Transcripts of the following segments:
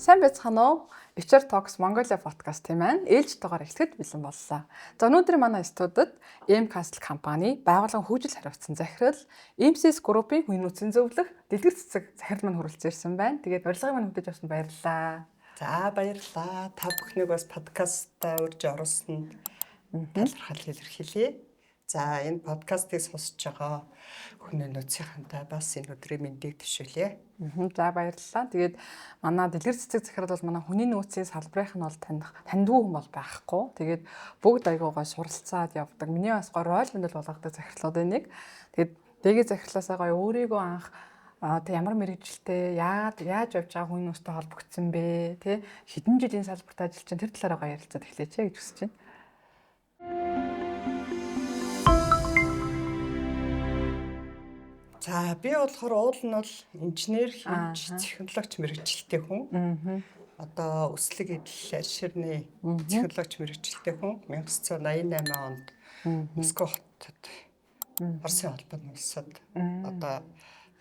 Сайн байцгаана уу? HR Talks Mongolia podcast тийм ээ. Ээлжтэйгээр эхлэхэд бэлэн боллоо. За өнөөдөр манай студид M-Castle компани байгууллагын хөгжил хариуцсан захирал MCS Group-ийн хүний нөөцийн зөвлөх дэлгэр цэцэг захирал мань хүрэлцэн ирсэн байна. Тэгээд урилгыг мань хүлээж авсан баярлалаа. За баярлалаа. Та бүхнийг бас подкастаа урьж оруулсанд талархал илэрхийлье. За энэ подкастыг сонсож байгаа хүний нөөцийнхантай бас энэ өдрийн мэндийг төшөөлье. За баярлалаа. Тэгээд манай дэлгэр цэцэг захирал бол манай хүний нөөцийн салбарынх нь бол таньдгүй хүн бол байхгүй. Тэгээд бүгд айгуугаа суралцаад явдаг. Миний бас гоё роль модель болгодог захирлуудын нэг. Тэгээд дэгээ захирлаасаа гоё өөрийгөө анх тэг ямар мэрэгжилтэй яаж явж байгаа хүн нөөцтэй холбогдсон бэ тий хэдэн жилийн салбарт ажиллаж байгаа тэр талаараа гоё ярилцаад эхлэе гэж хүсэж байна. За би болохоор уул нь бол инженер, хэмж, технологич мэрэгжилтэй хүн. Одоо өслөг эдэл арширны технологич мэрэгжилтэй хүн 1988 онд Москва хотод Оросын холбооны улсад одоо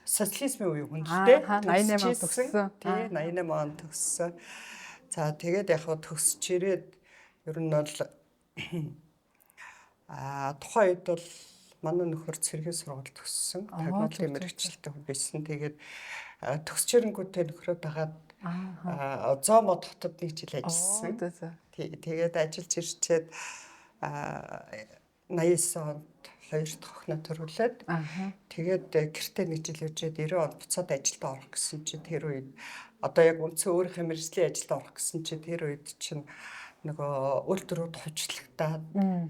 социализмын үеийн хүн л дээ. 88 онд төгссөн. Тий, 88 онд төгссөн. За тэгээд яг хөө төгсөж ирээд ер нь бол тухайн үед бол манай нөхөр цэргийн сургууль төгссөн. Технологийн мэрэгчлээ хүн байсан. Тэгээд төгсч ирэнгүүтээ нөхрөө дагаад Зоомод хотод нэг жил ажилласан. Тэгээд ажиллаж ирчээд 89 онд хоёр дахь охиноо төрүүлээд тэгээд гэртээ нэг жил явжээд 90 онд буцаад ажилд орох гэсэн чинь тэр үед одоо яг үндсэн өөрийнхөө мэргэжлийн ажилд орох гэсэн чинь тэр үед чинь нөгөө үйлдвэрүүд хувьчлагтаад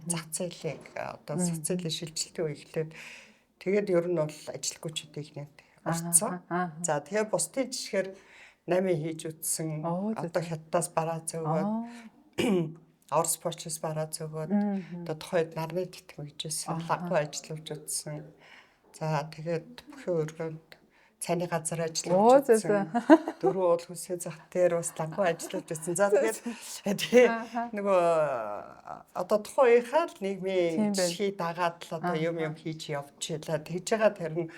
зах зээлийг одоо социалын шилжилтийн үе эхлээд тэгээд ер нь бол ажилгүйчүүдийг нэг орцсон. За тэгээд бусдын жишгээр намын хийж үтсэн одоо хятадаас бараа зөөгөөд Орос почтоос бараа зөөгөөд одоо тухайд нарны тэтгэм хийжсэн лаггүй ажиллаж үтсэн. За тэгээд бүхэн өргөнд цайны газар ажиллаж үтсэн. Дөрөв уул хүсээ зах дээр бас лаггүй ажиллаж үтсэн. За тэгээд нөгөө одоо тухайн үеийнхаа л нийгмийн жишээ дагаад л одоо юм хийж явж байлаа. Тэгж байгаа тэр нь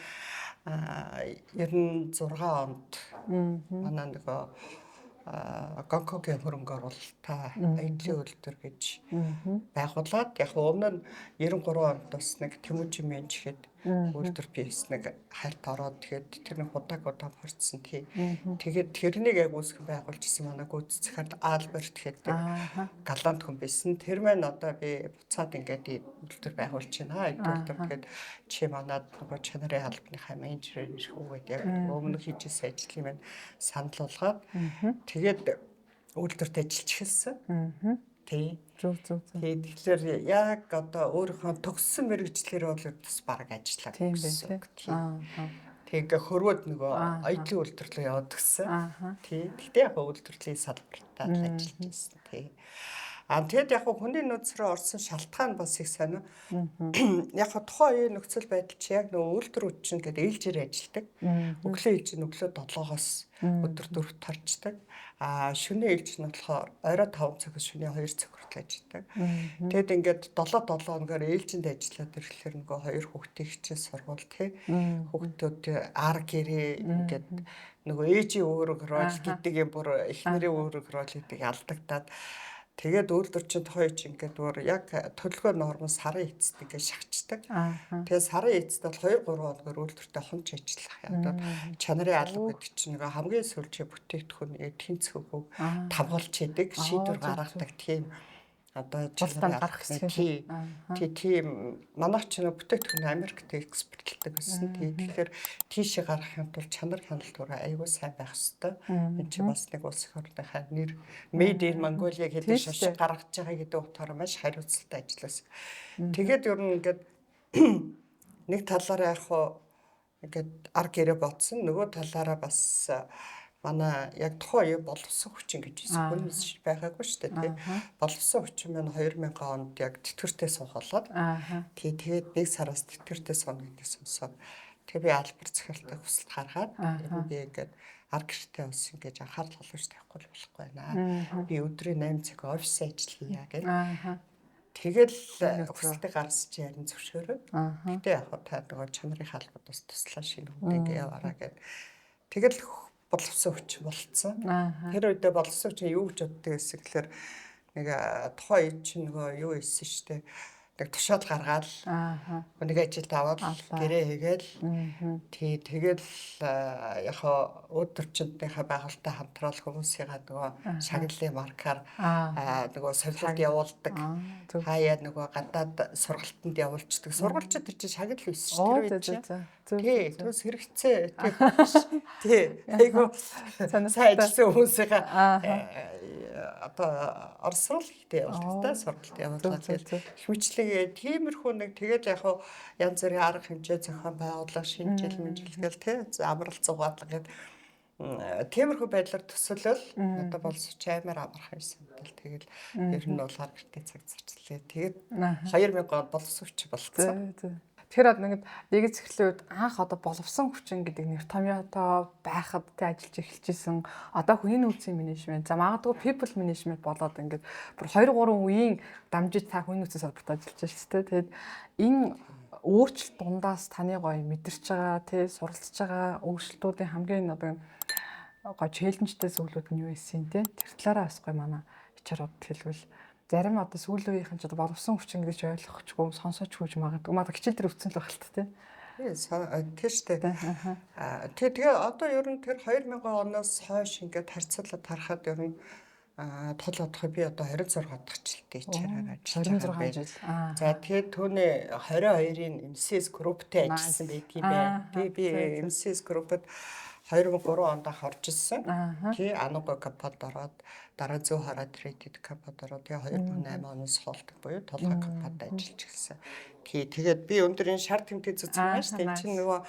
96 онд манай нөгөө Гонконгийн хөрөнгө оруулалтаа аяглалын үйлдвэр гэж байгуулад яг өмнө нь 93 онд бас нэг Тэмүүжин Мэнж гэхэд үйлдвэр бийс нэг хальт ороод тэгээд тэр нэг удааг хорцсон тий. Тэгээд тэрнийг яг үүсгэн байгуулж исэн манай гүйц захирал Альберт гэдэг галант хүн байсан. Тэр маань одоо би буцаад ингээд үйлдвэр байгуулж байна. Үйлдвэр тэгээд чи манад нөгөө чанарын албаныхаа менежер шүүгээд яг өмнө хийжсэн ажлыг маань санал болгоод тэгээд үйлдвэрт ажиллаж эхэлсэн. Тий. Зөв. Тэгэхээр яг одоо өөрийнхөө төгссөн мэрэгчлэр бол бас бараг ажиллаа гэсэн. Тэгээ хөрвөөд нөгөө IT үйлдвэрлэлөө яваад гисэн. Тий. Тэгтээ яг үйлдвэрлэлийн салбартаа ажиллаж байсан. Тий. Тэгэд яг хүний нөөц рүү орсон шалтгаан бас их сонио. Яг тухайн үеийн нөхцөл байдал чи яг нөгөө үйлдвэрүүд чинь ингээд ээлжээр ажилладаг. Өглөө ээлж нь өглөө 7-оос өдөр 4-т тарчдаг. Шөнийн ээлж нь болохоор орой 5 цагаас шөнийн 2 цаг хүртэл ажилладаг. Тэгэд ингээд 7 хоногоор ээлжинд ажиллаад ирэхлээр нөгөө хоёр хүүхдээ хичээл сургууль тий. Хүүхдүүд ар гэрээ ингээд нөгөө ээжийн өөрөг рол гэдэг юм бүр эхнэрийн өөрөг рол гэдэг алдагдаад тэгээд үйлдвэр чинь тухайн үеч ингээд өөр яг төлөвлөгөө нормын сарын эцэст ингээд шахацдаг. Тэгээд сарын эцэст бол 2-3 хоногор үйлдвэртээ хонч ажиллах. Одоо чанарын алба гэдэг чинь нэг хамгийн сүүлчийн бүтээгдэхүүн тэнцвэргүй тавгалж идэг, шийдвэр гаргадаг тийм одоо чанарын гарах гэсэн. Тийм манайх ч нэг бүтээгдэхүүн Америкт экспортлдог гэсэн. Тэгэхээр тийшээ гаргахын тулд чанар хяналтураа аягүй сайн байх хэрэгтэй. Энэ чинь бас нэг улс орныхаа нэр Made in Mongolia гэдэг шашиг гаргаж байгаа гэдэг утгаараа маш хариуцлагатай ажилласан. Тэгээд ер нь ингээд нэг талаараа яг хоо ингээд ар гэрээ бодсон. Нөгөө талаараа бас манай яг тухайн үе боловсон хүчин гэж хэлсэн хүн байгаагүй шүү дээ тий. Боловсон хүчин маань 2000 онд яг тэтгэвртээ сунхолоод тэгээд нэг сараас тэтгэвртээ сунна гэдэг сонсоод тэгээ би Альберт захиралтай хүсэлт гаргаад би ингээд ар гэртээ бас ингэж анхаарал хандуулж тавихгүй болохгүй байна. Би өдрийн 8 цаг офис ажил хийя гэх. Тэгэл хүсэлтээ гаргаж ярин зөвшөөрөө. Гэтэ яг та нөгөө чанарын халбад бас туслаа шинэ үедээ яваараа гэд. Тэгэл боловсон хүч болцсон. Тэр үедээ боловсон хүч юу гэж боддог гэсэн гэхээр нэг тухайн үед чинь нөгөө юу ийсэн шүү дээ. Нэг тушаал гаргаад нэг ажилд аваад гэрээ хийгээл тэгэл яг өдөрчнийхээ байгуулалтаа хамтраал хүмүүсийнхаа нөгөө шагналын маркаар нөгөө совилт явуулдаг. Хаяа нөгөө гадаад сургалтанд явуулцдаг. Сургуульчид тэр чинь шагнал байсан шүү дээ. Төс хэрэгцээ. Айгу сайн ажилласан хүмүүсийнхаа одоо орсрол ихтэй явуулдаг сургалт явуулдаг. Хэмжлэгээ тиймэрхүү нэг тэгэл яг янз бүрийн арга хэмжээ зохион байгуулах шинжил мэнжилгээл амрал зугаалга гэдэг тиймэрхүү байдлаар төсөөлөл одоо боловсч амар амархан байсан. Тэгэл ер нь бол харгартын цаг зарчлаа. Тэгээд 2000 он боловсч болцсон. Тэгэхээр ингээд нэгэн цэхлийн үед анх одоо боловсон хүчин гэдэг нэр томьёото байхад тэ ажиллаж эхэлжсэн. Одоо хүний нөөцийн менежмент, за магадгүй people management болоод ингээд бүр 2 3 үеийн дамжиж та хүний нөөцийн салбарт ажиллаж байна шүү дээ. Тэгээд энэ өөрчлөлт дундаас таны гоё мэдэрч байгаа, тэ суралцж байгаа өөрчлөлтүүдийн хамгийн одоо гоё челленжтэй зүйлүүд нь юу байсан те? Тэр талаараа бас гоё манай HR-ууд хэлвэл зарим одоо сүүлийн үеийнхэн ч одоо боловсон хүчин гэж ойлгохгүй сонсооч хүж магадгүй. Магадгүй хичээл дээр өвцөн л багт те. Тийм шүү дээ. Тэгээ одоо ер нь тэр 2000 оноос хойш ингээд харьцуулаад харахад ер нь толгойдох би одоо 26 дахь жилдээ HR-аар ажиллаж байгаа жил. За тэгээд түүний 22-ын MCS групптэй ажилласан байдгийн байна. Тэгээ би MCS группэд 2003 онд орж ирсэн. Тий Ануга капад ороод дараа Зөв хараад Traded капад ороод тэгээ 2008 оноос холдог буюу толгой капад ажиллаж ирсэн. Тий тэгээд би өндөр энэ шар тэмдэг зүцсэн байна шүү дээ. Энд чинь нөгөө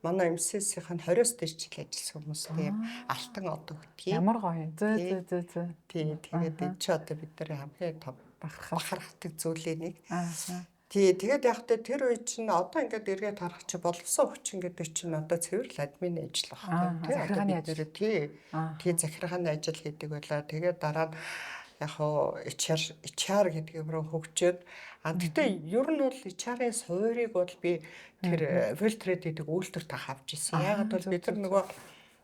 манай MCS-ийн 20-с дээш жил ажилласан хүмүүс тийм алтан одоо үтгий. Ямар гоё. Зөө. Тий тэгээд энэ ч одоо бид нар хамгийн том бахархдаг зүйлээ нэг. Тий тэгээд яг тэр үе чинь одоо ингээд эргээд харах чи боловсон хүчин гэдэг чинь одоо цэвэрлэл админ ажил багхгүй тий захиргааны ажил тий захиргааны ажил хийдэг байлаа. Тэгээд дараа нь яг HR гэдэг юм руу хөгжөөд гэхдээ ер нь бол HR-ын суурийг бол би тэр фильтрээд идэг үйлдвэр та авч ирсэн. Яагаад бол бид нар нөгөө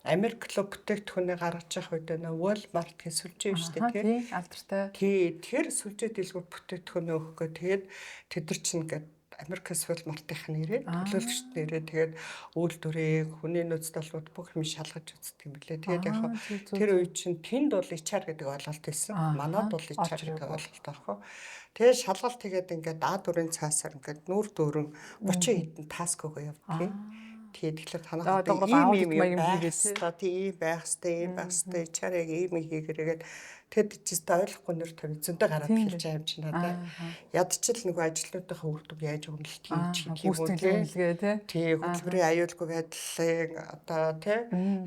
Америк клуб бүтээгдэхүүнээ гаргаж явах үед нөө Walmart гэх сүлжээ шүү дээ тий алдартай. Тий тэр сүлжээ дэлгүүр бүтээгдэхүүнээ өгөхгүй тэгээд тэд нар чинь ингээд Америкас Walmart-ийн нэрээр төлөөлөгчд нэрээр тэгээд үйлдвэрийг хүний нөөц талбарт бүх юм шалгаж үздэг юм билээ. Тэгээд яг тэр үе чинь тэнд бол HR гэдэг ойлголт байсан. Манад бол HR гэдэг ойлголт аахгүй. Тэгээд шалгалт тэгээд ингээд А4-ын цаасаар ингээд нүүр дөөрөн 30 хэдэн таск өгөө явдаг. Тэгэхээр танах ийм байх хэвээр чарыг ийм хийгэрээгээд тэд чистэй ойлгохгүй нэр төр зөндөө гараад хэлж байгаа юм чинь надад ядчил нөгөө ажилтнуудынхаа үрдүг яаж өгнөлт хийж юм уу тий хөтөлбөрийн аюулгүй байдлыг одоо тий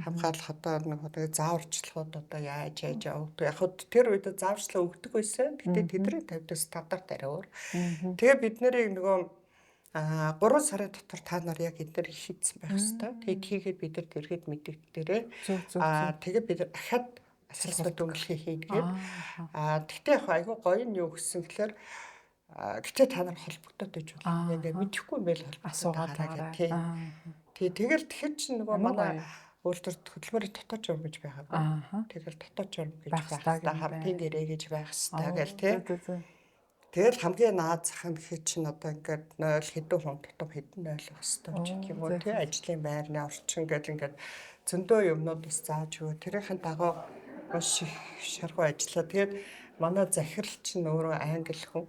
хамгаалах одоо нэг зааварчлагууд одоо яаж явагдав яг хөө тэр үед зааварчлага өгдөг байсан. Гэтэ тэдний тавьдаг стандарт арай өөр. Тэгээ бид нарыг нөгөө 3 сарын дотор та нар яг эдгээр хийцэн байх хэвээр. Тэгээд хийгээд бид нар тэргээд мэдэгдэрээ. Тэгээд бид нар дахиад асуултад дүнлэхийг хийдгээд. Тэгтээ яг айгүй гоё нь юу гэсэн гэхээр гэтээ та нар холбогдоод байж болно. Ингээ мэдэхгүй байл холбогдоод гараа тий. Тэгэл тэгэхэд чинь нөгөө манай өөртөө хөдөлмөрийн дотоод журам гэж байгаа. Тэгэл дотоод журам гэж байх хэрэгтэй. Хамтын гэрээ гэж байх хэрэгтэй гэл тий. Тэгэл хамгийн наад зах нь гэхэд чинь одоо ингээд 0 хэдэн хүн дотор хэдэн 0 байх хэрэгтэй юм уу тий ажлын байрны орчин гэдэг ингээд зөндөө юмнууд бас зааж өгөө тэрийнхэн дагуу маш их шаргуу ажиллаа. Тэгээд манай захирал чинь өөрөө англи хүн.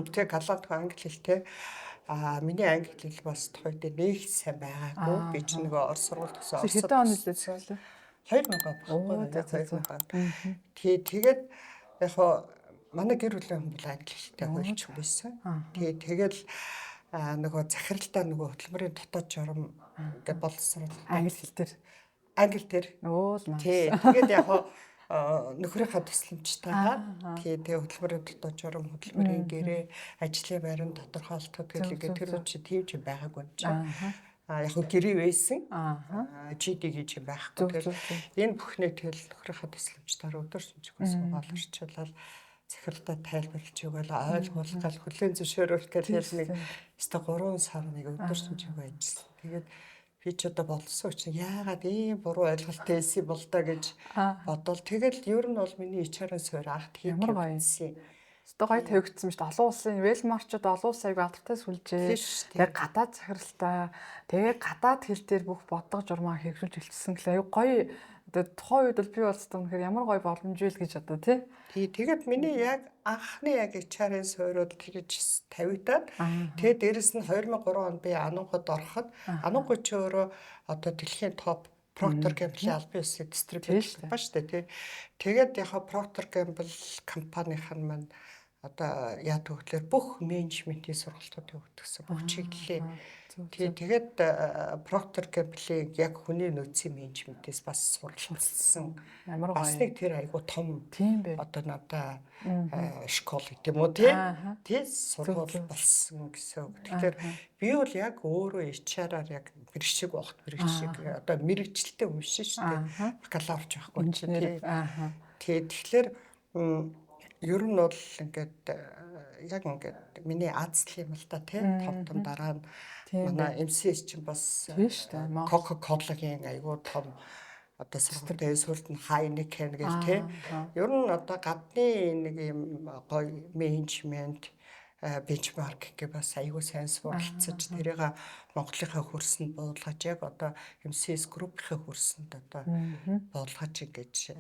Тэгээ галаад англи хэлтэй. Миний англи хэл бас тохиолдол нэг сайн байгаагүй. Би ч нөгөө орос сургууль төгсөө. Хэдэн оны лээ? 2000. Тэгээд яг манай гэр бүлийн хүн бол англи хэлтэй хуульч хүн байсан. Тэгээд нөгөө захиралдаа нөгөө хөтөлмөрийн дотоод журам гэдэг боловсрол англи хэлээр. Тэгээд яг нөхрийнхөө тусламжтайгаар тэгээд хөтөлмөрийн дотоод журам хөтөлмөрийн гэрээ ажлын байранд тодорхойлтод тэгэл ингээд тэр үчи тийм ч байгаагүй юм чинь. Яг гэрээ байсан. GD гэж юм байхгүй. Тэгэл энэ бүхнээ тэгэл нөхрийнхөө тусламжтайгаар өдөр шинжлэх ухаан орчуулаад захиралтай тайлбарлаж өгөөл ойлгуулах гал хүлээн зөвшөөрөх гэж нэг өстө 3 сар нэг өдөр шинжлэх ажилласан. Тэгээд би ч одоо болсон учраас яагаад ийм буруу ойлголттой эсэ бол та гэж бодвол тэгэл ер нь бол миний HR-аас өөр анх тийм байсан. Өстө гоё тавигдсан шүү дээ. Олон улсын Велмарчууд олон улс аяга алдартай сүлжээ. Тэгээ гадаад захиралтай. Тэгээ гадаад хэл дээр бүх бодлого журмаа хэрэгжүүлж хэлсэн гэлээ. Аюу гоё. Одоо тухайн үед бол би болсдоо үнэхээр ямар гоё боломж вэ гэж одоо тий. Тэгээд миний яг анхны яг HR-ын суурьуд тэгж тавигдаад тэгээд дээрэс нь 2003 онд би Анунгад ороход Анунгууд ч өөрөө одоо дэлхийн топ Procter Gamble албан ёсны дистрибьютор ба штэ тий. Тэгээд яг Procter Gamble компанийн маань одоо яа төгтлөөр бүх менежментийн сургалтуудыг өгдөгсөн бүх чиглэлийн. Тэгээд Procter Gamble-ийн яг хүний нөөцийн менежментээс бас суралцсан. Ямар бас нэг тэр айгу том одоо надаа школ гэдэг юм уу тий сургууль болсон гэсэн үг. Тэгэхээр би бол яг өөрөө HR-аар яг мэрэгшиг багт мэрэгшиг одоо мэрэгчлээ уншин шүү дээ. Бакалаврч байхгүй чинь тий. Тэгэхээр ер нь бол ингээд яг ингээд миний азл юм л та тий том дараа нь манай MCS чинь бас Coca-Cola-гийн айгуу том одоо сургалтын сүлд нь Heineken гэх тий. Ер нь одоо гадны нэг юм гоё менежмент бенчмарк гэх бас айгуу сайн суралцаж тэрийг Монголынхаа хөрсөнд буулгаж яг одоо MCS группийнхаа хөрсөнд одоо буулгаж ингэж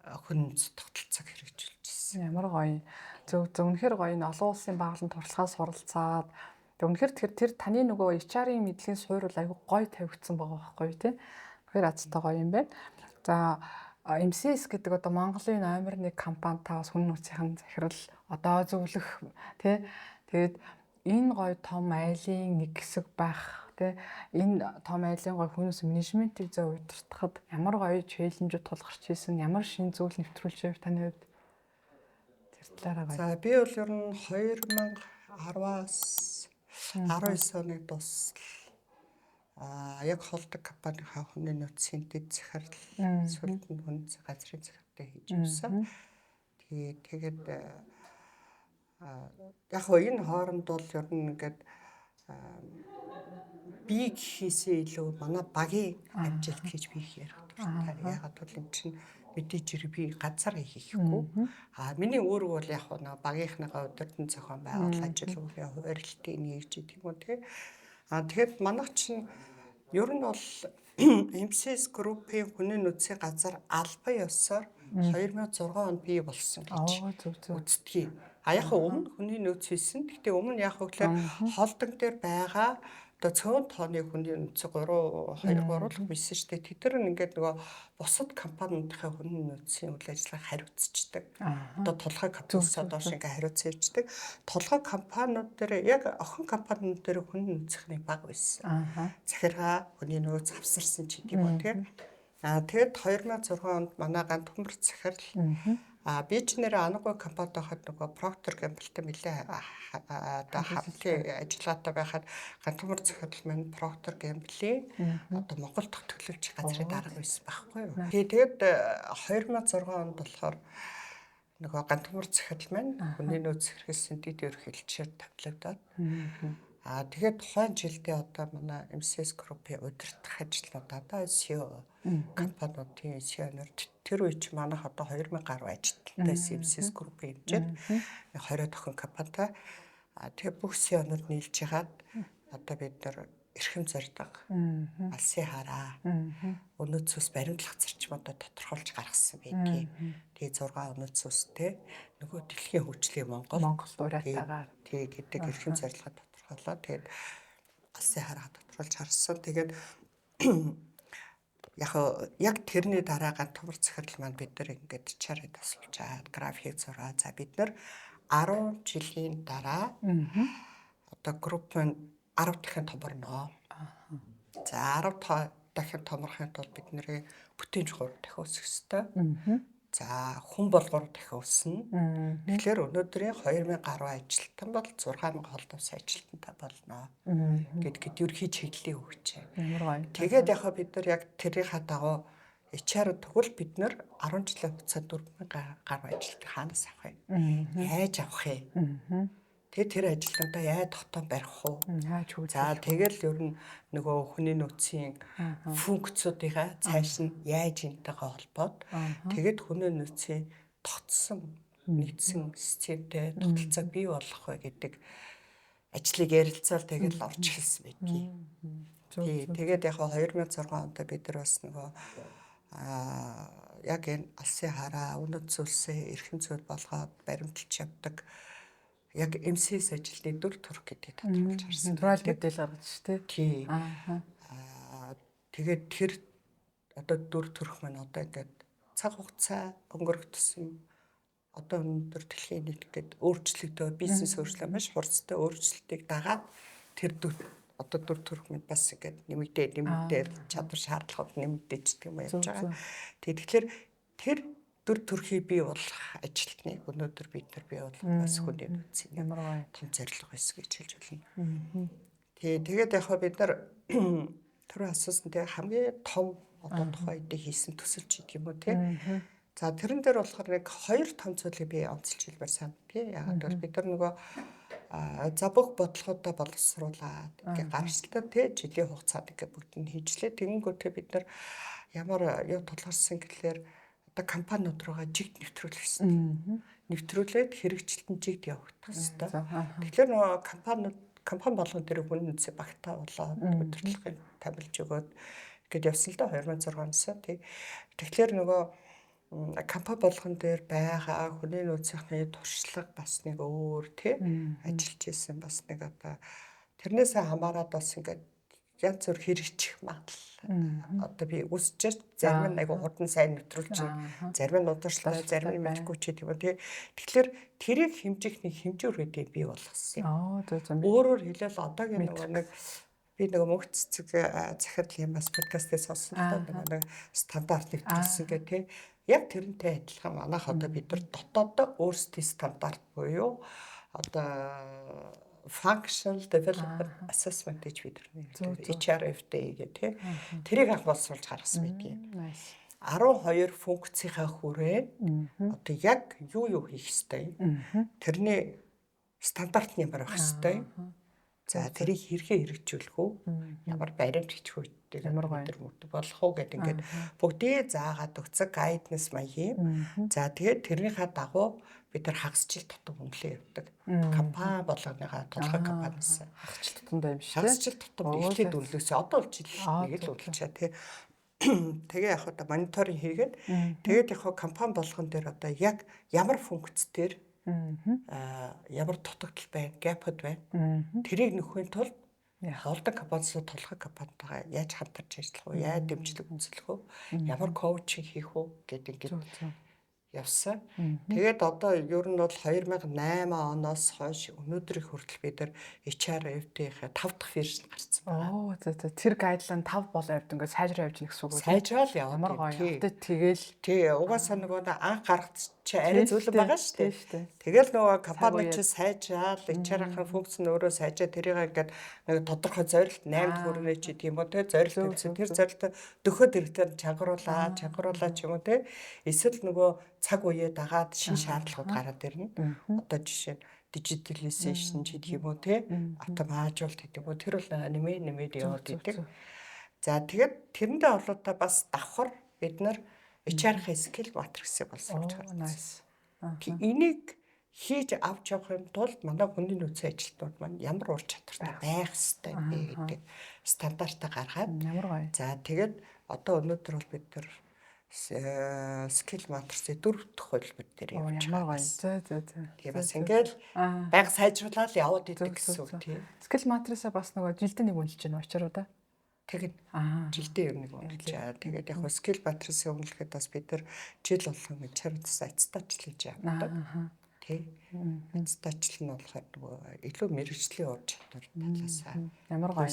хүнс тогтолцоог хэрэгжүүлжсэн. Ямар гоё. Зөв үнэхээр гоё энэ олон улсын байгууллагын туршлагаас суралцаад үнэхээр тэр таны нөгөө HR-ийн мэдлэгийн суурь бол айгүй гоё тавигдсан байгаа байхгүй тий. Тэгэхээр азтай гоё юм байна. За MCS гэдэг одоо Монголын номер 1 компани та бас хүн нөөцийн захирал одоо зөвлөх тий. Тэгээд энэ гоё том айлын нэг хэсэг байх тий. Энэ том айлын гоё хүнс менежментийг зөв удирдахад ямар гоё челленжүүд тулгарч ийсэн, ямар шин зүйл нэвтрүүлж байв таны хувьд? Тэр талаараа гоё. За би бол ер нь 2010-аас 19 оны дуусал яг холдог компанийнхаа хүний нөөцийн дэд захирал сүлдэн хүнс газрын захиралтай хийж явсан. Тэгээд яг хоо энэ хооронд бол ер нь ингээд би хийсээ илүү манай багийн амжилт хийж би ярих дуртай. Ягаад бол эн чинь мэдээж хэрэг би ганцаар хийхгүй. Миний өөрөө бол яг нэг багийнхныгаа удирдан зохион байгуул ажил үеийн хуваарлтыг нэгж гэдэг юм уу тий. Тэгэхээр манайх чинь ер нь бол MCS группийн хүний нөөцийн газар албан ёсоор 2006 онд бий болсон гэж үздэгий. Яг өмнө хүний нөөц хийсэн. Гэхдээ өмнө яг хөглөө холдон дээр байгаа одоо цөөн тооны хүний нөөц 2 3 байсан шүү дээ. Тэд нар ингээд нөгөө бусад компаниудынхаа хүний нөөцийн үйл ажиллагааг хариуцдаг. Одоо толгой компаниудаас доош ингээд хариуцсан явждаг. Толгой компаниуд дээр яг охин компаниуд дээр хүний нөөцийн баг байсан. Захиргаа хүний нөөц авсарсан ч гэдэг юм тийм. Тэгээд 2006 онд манай гантхумар захирал би ч нэр Анугой компанид байхад нөгөө Procter Gamble-тэй нэлээ одоо хамтын ажиллагаатай байхад гантхумар захирал маань Procter Gamble-ийн одоо Монгол дахь төлөвлөгч газрын дарга байсан байхгүй юу. Тэгээд 2006 онд болохоор нөгөө гантхумар захирал маань хүний нөөц хэрэгэлсэн дэд ерөнхийлөгчөөр тавилагдаад тэгээд тухайн жилдээ одоо манай MCS группийн удирдах ажилтнууд одоо SEO компаниудын SEO-нэр тэр үе чи манайх одоо 2000 гаруй ажилтнтай MCS группийн хэмжээнд 20 тохин компанитай тэгээ бүх SEO-нууд нийлж хагаад одоо бид нар эрхэм зорилго алсын хараа өнөөцөөс баримтлах зарчмуудаа тодорхойлж гаргасан байдгийг. Тэгээ 6 өнөөцөөстэй нөгөө дэлхийн хөгжлийн Монгол уриатаагаар гэдэг эрхэм зорилгоо тодорхойлоо. Тэгээд алсын хараа тодорхойлж харсан. Тэгээд яг тэрний дараа гантхумар захирал маань бид нар ингээд чараа тасалж график зураа. За бид нар 10 жилийн дараа одоо групп маань 10 дахин томорно. За 10 дахин томорохын тулд бид нарын бүтээн 3 дахин өсөх ёстой. За хүн бол 3 дахин өснө. Тэгэхээр өнөөдрийн 2000 гаруй ажилтан бол 6000 холдовс ажилтантай болно. Гэд ерхий чиглэлийн хөгжээ. Тэгээд яг бид нар яг тэрийнхаа дагуу HR тэгвэл бид нар 10 жилийн хугацаанд 4000 гаруй ажилтныг хаанаас авах вэ? Яаж авах вэ? Тэгээ тэр ажилтнуудаа яа дотоод барих уу? Яаж хөгжүүлэх. За тэгэл ер нь нөгөө хүний нөөцийн функцүүдийнхаа цааш нь яаж энтэйгээ холбоод тэгэд хүний нөөцийн тогтсон нийцсэн системтэй тогтолцоог бий болгох вэ гэдэг ажлыг ярилцаал тэгэл орж эхэлсэн байдгийг. Тэгээд яг 2006 онд бид нар бас нөгөө яг энэ алсын хараа үнэт зүйлсээ эрхэм зүйл болгоод баримталж явдаг яг МСС ажилтны дүр төрх гэдэг тодорхойлж харсан. Рол модель гаргаж шүү дээ. Тий. Тэгээд тэр одоо дүр төрх маань одоо ингээд цаг хугацаа өнгөрөгдсөн одоо өнөөдөр дэлхийн нийтэд өөрчлөгдөв бизнес өөрчлөлт маш хурцтай өөрчлөлтийг дагаад тэр одоо дүр төрх маань бас ингээд нэмэгдээ чадвар шаардлагууд нэмэгдэж гэх юм явж байгаа. Тэгэхээр тэр дүр төрхийг бий болгох ажилтныг өнөөдөр бид нар бий болгох бас хүний нөөцийн ямар том зорилго байсан гэж хэлж болно. Тэгээд яг бид нар түрүү асуусан те хамгийн том одоо тухайд хийсэн төсөлч гэдэг юм уу те. За тэрэн дээр болохоор нэг хоёр том зүйлийг би онцлж хэлбэр сайн тий. Яг бол бид нар нөгөө за бүх бодлогоодоо боловсруулаад ингээ гарчлаа тий жилийн хугацаанд ингээ бүгд нь хийжлээ. Тэгэнгүүтээ бид нар ямар юу тулгарсан гэхлээр одоо компаниуд руугаа жигд нэвтрүүлэх хэрэгтэй. Нэвтрүүлээд хэрэгжилтэн жигд явагдах хэрэгтэй. Тэгэхээр нөгөө компани болгон дээр хүн үнцээ багтаа болоод удирдлагыг тамилж өгөөд ингээд явсан л да 2006 оноос тий. Тэгэхээр нөгөө компани болгон дээр байгаа хүний нөөцийнхний туршлага бас нэг өөр тий ажиллаж исэн бас нэг одоо тэрнээсээ хамаарат бас ингээд янз бүр хэрэгжих магадлал одоо би үсчиж зарим нь айгу хурдан сайн нэвтрүүлж зарим нь ударчлаа зарим нь мэдгүй ч гэдэг юм тий. Тэгэхээр тэрийг хэмжих нэг хэмжүүрүүдээ бий болгосон юм. Өөрөөр хэлбэл одоогийн нэг би нөгөө мөнх цэцэг захирлын бас подкастыг сонссон нэг стандарт нэвтрүүлсэн гэх тий. Яг тэрнтэй адилхан манайх одоо бид нар дотооддоо өөрсдийн стандарт буюу одоо functional development assessment гэж бид нар HRFD гэх тий. Тэрийг анх боловсруулж гаргасан байдгийг. 12 функцийнхаа хүрээ одоо яг юу хийх ёстой. Тэрний стандарт нь ямар байх ёстой. За тэрийг хэрхэн хэрэгжүүлэх үү? Ямар баримт хийх үү? Ямар өндөр мөрдөг болох уу гэдэг ингээд бүгдээ заагаад өгцөг гайднес маягийн. За тэгээд тэрнийхээ дагуу бид нар хагасчил тутам үнэлээ явдаг. Компани болгоныхаа тодорхой компаниас хагасчил тутамдаа юм шиг. Хагасчил тутам эхлээд үнэлээсээ одоо л жил нэг л үнэлчээ тий. Тэгээ яг одоо мониторинг хийгээд тэгээд яг компани болгон дээр одоо яг ямар функц дээр ямар дутагдал байна, гэпд байна. Тэрийг нөхөхийн тулд холдон компаниуд толгой компанитайгаа яаж хамтарч ажиллах вэ? Яаж дэмжлэг үзүүлэх вэ? Ямар коучинг хийх вэ гэдэг ингээд явсан. Тэгээд одоо ер нь бол 2008 оноос хойш өнөөдрийн хүртэл бид нар HRFD-ийн 5 дахь вершн гарсан байна. Тэр гайдлайн 5 бол явд ингээд сайжраа явж гэх гэсэн үг үү? Сайжраал яваа. Ямар гоё. Тэгэл тий угаасаа нөгөө анх гаргаж чи арай зөвлөм байгаа шүү дээ. Тэгэл нөгөө компани чи сайжраал HR-ийн функц нь өөрөө сайжраа тэрийг ингээд нэг тодорхой зорилт 8 хүрнэ ч гэдэг юм уу те зорилт өгсөн. Тэр зорилтоо дөхөд хэрэгтэй чангаруулаа ч юм уу те. Эсвэл нөгөө цаг үеэ дагаад шин шаардлагууд гараад ирнэ. Одоо жишээ нь digitalization ч гэдэг юм уу те автоматжуулалт гэдэг юм уу тэр бол нэмээд яваад идэг. За тэгэд тэрэндээ олоотой бас давхар бид нар HR-ийн skill matrix-ийг боловсруулж байгаа. Энийг хийж авч явахын тулд манай хүний нөөцийн ажилтнууд маань ямар ур чадвартай байх ёстой бэ гэдэг стандартаа гаргаад ямар гоё. За тэгээд одоо өнөөдөр бол бид нар skill matrix-ийн 4 дахь хөлбөр дээр явж байгаа. Тийм бас ингээл байнга сайжруулаад яваад идэг гэсэн үг тийм. Skill matrix-а бас нөгөө жилдээ нэг үнэлж байна очроо да. Тэгэд жилдээ ер нь үнэлж байгаа. Тэгээд яг skill matrix-ийг үнэлэхэд бас бид нар жил болгон чарцс аттестачлж явдаг. Тий. Аттестачл нь болохоор нөгөө илүү мэрэгжлийн ур чадвар талаасаа ямар гоё.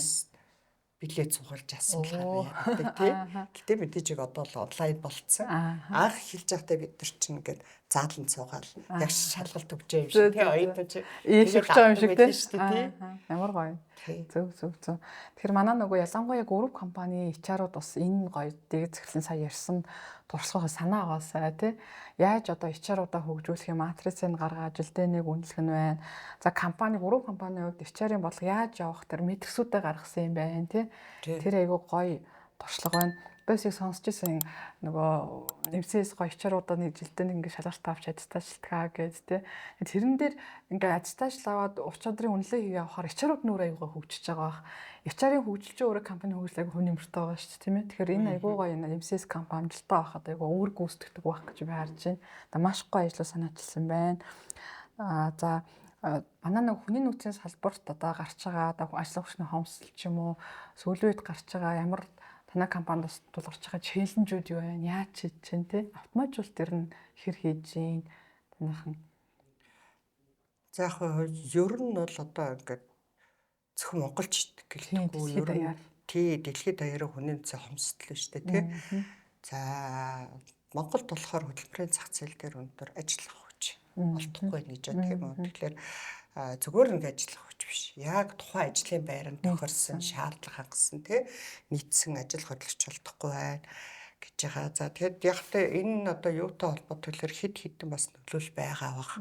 билет цугуулж асуулаа яадаг тий. Гэтэ мэдээж одоо л онлайн болцсон. Анх хэлж байхдаа бид нар чинь ингээд заалан цугаал яг шалгалт өгч юм шиг тий оюутан чи ийшвч байгаа юм шиг тий. Ямар гоё. Зөв. Тэгэхээр манай нөгөө ялангуяа гөрөв компани HR-ууд бас энэ гоё дэг захирлын сая ярьсан туршлагаа санаа аваасаа тий. Яаж одоо HR-уудаа хөгжүүлэх юм, матрицыг гаргаад жилдээ нэг үнэлэх нь байна. За гөрөв компанийн хувьд HR-ийн бодлого яаж явах тэр мэдрэгсүүдээ гаргасан юм байна тий. Тэр айгүй гоё туршлага байна. Бэсийг сонсч ирсэн нөгөө нэмсээс гоё HR-уудаа нэг жилдээ нэг ингэ шалгалт авч аттестачлтгаа гэж тий. Тэрэн дээр ингээ аттестацл аваад ур чадрын үнэлгээ хийгээ авахаар HR-ууд нөр аягаа хөгжиж байгаа бах. HR-ийн хөгжилч өөрөө компани хөгжлөг хүн нэмэртэй байгаа шүү дээ тийм ээ. Тэгэхээр энэ айгүй гоё нэмсээс компани амжилттай байхад айгүй өөр гүйцэтгэдэг байх гэж би харж байна. Маш гоё ажлаа санаачилсан байна. За манай нэг хүний нөөцийн салбарт одоо гарч байгаа одоо ажлын хүчний хомсдол ч юм уу сүүлийн үед гарч байгаа ямар танай компаниас тулгарч байгаа челленжүүд юу вэ? Яаж хийж чинь те? Автоматжуулалт ер нь хэр хийж гин танайхан. За яг ер нь бол одоо ингээд зөвхөн монголчд гэлтгүй ер нь тий дэлхийд даяараа хүний нөөцийн хомсдол шүү дээ тий. За Монголд болохоор хөтөлбөрийн зах зээл дээр өндөр ажиллах хүч олдохгүй гэж боддог юм уу. Тэгэхээр зүгээр нэг ажиллах хүч биш. Яг тухайн ажлын байранд тохирсон шаардлага хангасан тий нийцсэн ажил хөдөлгч болдохгүй байна гэж байгаа. За тэгэд яг та энэ одоо юутай холбоотой хэд хэдэн бас нөлөөл байгаа бах.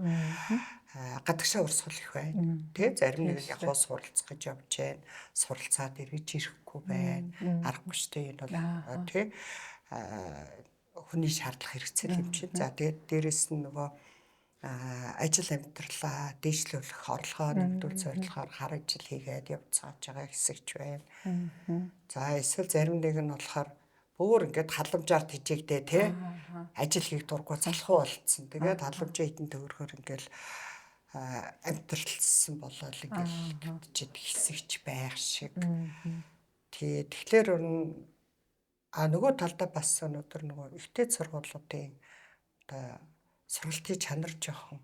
Гадагшаа урсгал их байна. Тэ зарим нэг яг хоо суралцах гэж явж байна. Суралцаад эргэж ирэхгүй байна. Аргагүй шүү дээ энэ бол тий хүний шаардлага хэрэгцээ юм чинь. За тэгээд дээрэс нь нөгөө ажил амьдралаа дэвшлүүлэх орлогоо нэмэгдүүл зорилгоор хар ажил хийгээд явцгааж байгаа хэсэгч байна. За эсвэл зарим нэг нь болохоор өөр ингээд халамжаар тижээгдээ тий ажил хийх дурггүй залхуу болцсон. Тэгээд халамжаа хитэн төгрөгөөр ингээд амьдралсан болол ингээл гэдчихэд хэсэгч байх шиг. Тэгэхээр нөгөө талдаа бас өнөөдөр нөгөө ихтэй сургуулиудын одоо сургалтын чанар жоохон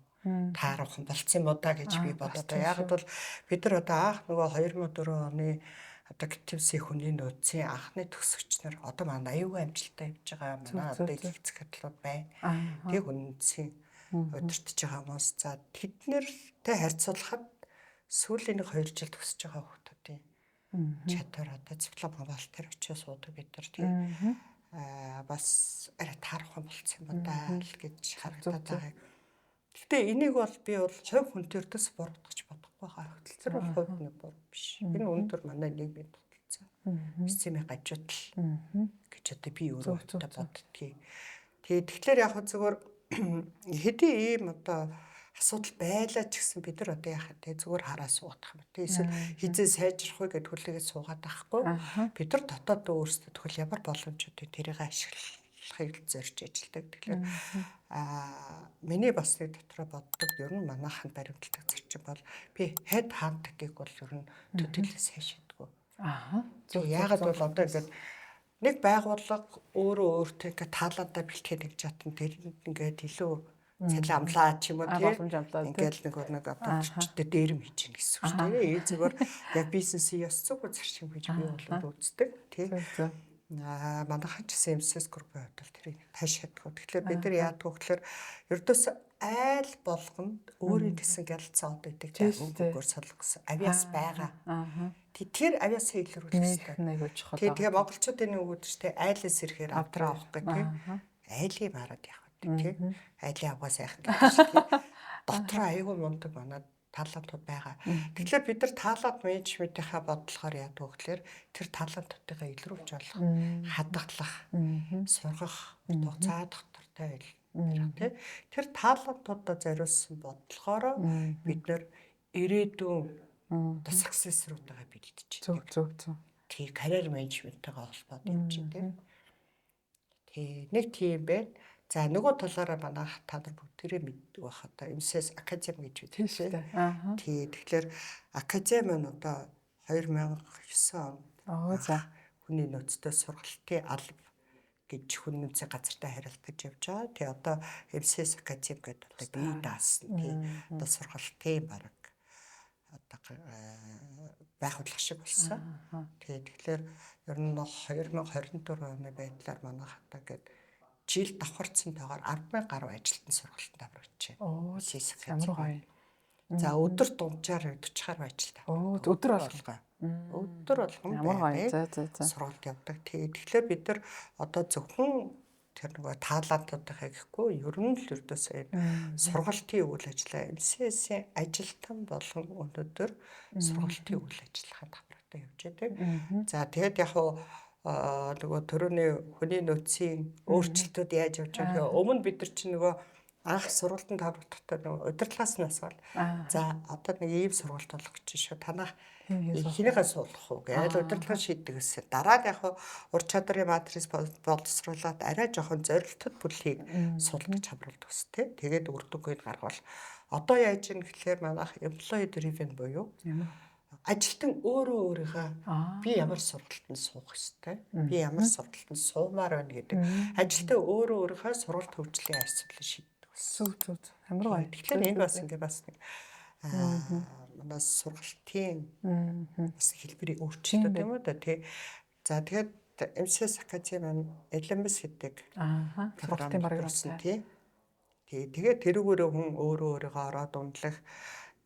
таарах болцсон юм уу да гэж би бодлоо. Яг бол бид нар одоо анх нөгөө 2004 оны одоо КТВС-ийн хүний нөөцийн анхны төгсөгч нар одоо манай аюулгүй амжилттай явж байгаа манай одоо их захирлууд байна. Тэг үнэнсийн удирдах байгаа хүмүүс. За тэднэртэй харьцуулахад сүүлийн 2 жил төгсөж байгаа хүмүүсийн чадвар одоо диплом авалт төр очиж суудаг бид нар тийм бас арай таарах болсон юм даа л гэж харагдаад байгаа. Гэхдээ энийг бол би бол хувь хүн төрдөөс буруудаж бодохгүй байгаа. Хөтөлцөр бол хувь нэг буруу биш. Энэ өндөр манай нийгмийн тогтолцоо. Системийн гажуудал гэж одоо би өөрөө боддгийг. Тэгэхээр яг зүгээр хэдий ийм одоо асуудал байлаа ч гэсэн бид нар одоо яхаа те зүгээр хараа суугадах юм. Эсвэл хизээ сайжрах вэ гэд хүлээгээд суугаад байхгүй. Бид нар дотоод өөрсдөө тэгвэл ямар боломжуудыг тэрийг ашиглахыг зорж ажилладаг. Тэгэхээр миний бас нэг дотроо боддог ер нь манайхан баримтлагдаг зарчим бол би head hunting-ийг бол ер нь төдийлээс хайшаадгүй. Яагаад бол одоо ингээд нэг байгууллага өөрөө өөртөө ингээд таалаандаа бэлтгээд гэж хатан тэр ингээд илүү цалин амлаа ч юм уу тийм ингээл нэг бодчтой дээрэм хийж гин гэсэн үг шүү дээ. Зүгээр яг бизнесийн ёс зүйн зарчим гэж би бол үздэг тийм. Манайхан ч гэсэн MSS группийн хувьд бол тэрийг таашаадгүй. Тэгэхээр бид нар яадаг вэ гэхээр ердөөс айл болгонд өөрийн гэсэн гялцаа одоо гэдэг тийм үгээр солгосон авиас байгаа. Тэр авиасаа илрүүлэх хэрэгтэй. Тэгээ монголчуудын нэг үг шүү дээ айлаас ирэхээр авдраа авах гэх тийм. Айлын мараад явах тийм. Айлын авгаа сайхан гэдэг шиг тийм. Дотор аюул мундаг манад талантууд байгаа. Тэгэхээр бид нар талант менежментийнхаа бодлохоор яадаг вэ гэхээр тэр талантуудыгаа илрүүлж болох, хадгалах, сургах, хугацаа доктортой байл тийм. Тэр талантуудаа зориулсан бодлохоор бид нар ирээдүйн success руугаа бэлдэж байна. Зөв. Тийм карьер менежментэйгээ холбоод явж байна тийм. Нэг тийм байна. За нөгөө талаараа манайх та нар бүгдээрээ мэддэг байх одоо MSS Академи гэж үү тийм үү. Тий. Тэгэхээр Академи нь одоо 2009 онд хүний нөөцтэй сургалтын алба гэж хүний нөөцийн газартай харилцаж явж байгаа. Тэгээ одоо MSS Академи гэдэг одоо бие даасан тий. Одоо сургалтын баг одоо байгуулах шиг болсон. Тэгэхээр ер нь 2024 оны байдлаар манайх одоо гээд жил давхарцсантайгаар 10,000 гаруй ажилтны сургалтанд аврагчээ. Ямар гоё. За өдөр дунджаар 40 гаруй ажилтаа. Өдөр болгоо. Өдөр болгон ямар гоё. сургалт явдаг. Тэгэхээр бид нар одоо зөвхөн тэр нөгөө таалантуудаа гэхгүй ер нь л ердөөсөө сургалтын үйл ажиллагаа МСС-ийн ажилтан болгон өнөөдөр сургалтын үйл ажиллагаанд хамраатай явж байдаг. За тэгээд яг нөгөө төрөний хүний нөөцийн өөрчлөлтүүд яаж явж байгааг өмнө бид нар чинь нөгөө анх сургалтанд хамрагдахтаа нөгөө удирдлагаас нь асуувал за одоо нэг ийм сургалт болох гэж шүү танах хинийгээ суулгах уу гэж удирдлага шийддэг гэсэн. Дараа нь яг ур чадрын матрис боловсруулаад арай жоохон зорилттой бүлгийг суулгаж хамруулдаг ус тэ. Тэгээд үр дүнгийг гаргавал одоо яаж юм гэхээр манайх employee driven буюу ажилтан өөрөө өөрийнхөө би ямар сургалтанд суух ёстой, би ямар сургалтанд суумаар байна гэдэг ажилтан өөрөө өөрийнхөө сургалт хөгжлийн асуудлыг шийддэг ус. Амар гоё. Тэгэхээр энэ бас ингээ бас нэг манай сургалтын бас хэлбэрийг өөрчилдөг юм уу да тий. За тэгээд МСС Академи маань LMS гэдэг сургалтын програмтай тий. Тэгээд тэрүүгээрээ хүн өөрийгөө ороод ундлах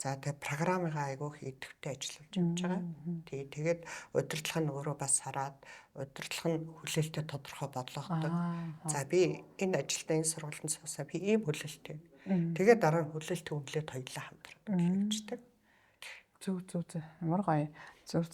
за тэгээд програмыг айгуух идэвхтэй ажиллаж явж байгаа. Тэгээд удирдлага нь өөрөө бас хараад удирдлага нь хүлээлттэй тодорхой бодлогодог. За би энэ ажилдаа энэ сургалтанд суусаа би ийм хүлээлттэй. Тэгээд дараа нь хүлээлттэй үнэлээд хоёулаа хамтраад хэлждэг. Зүг. Ямар гоё. Зүг.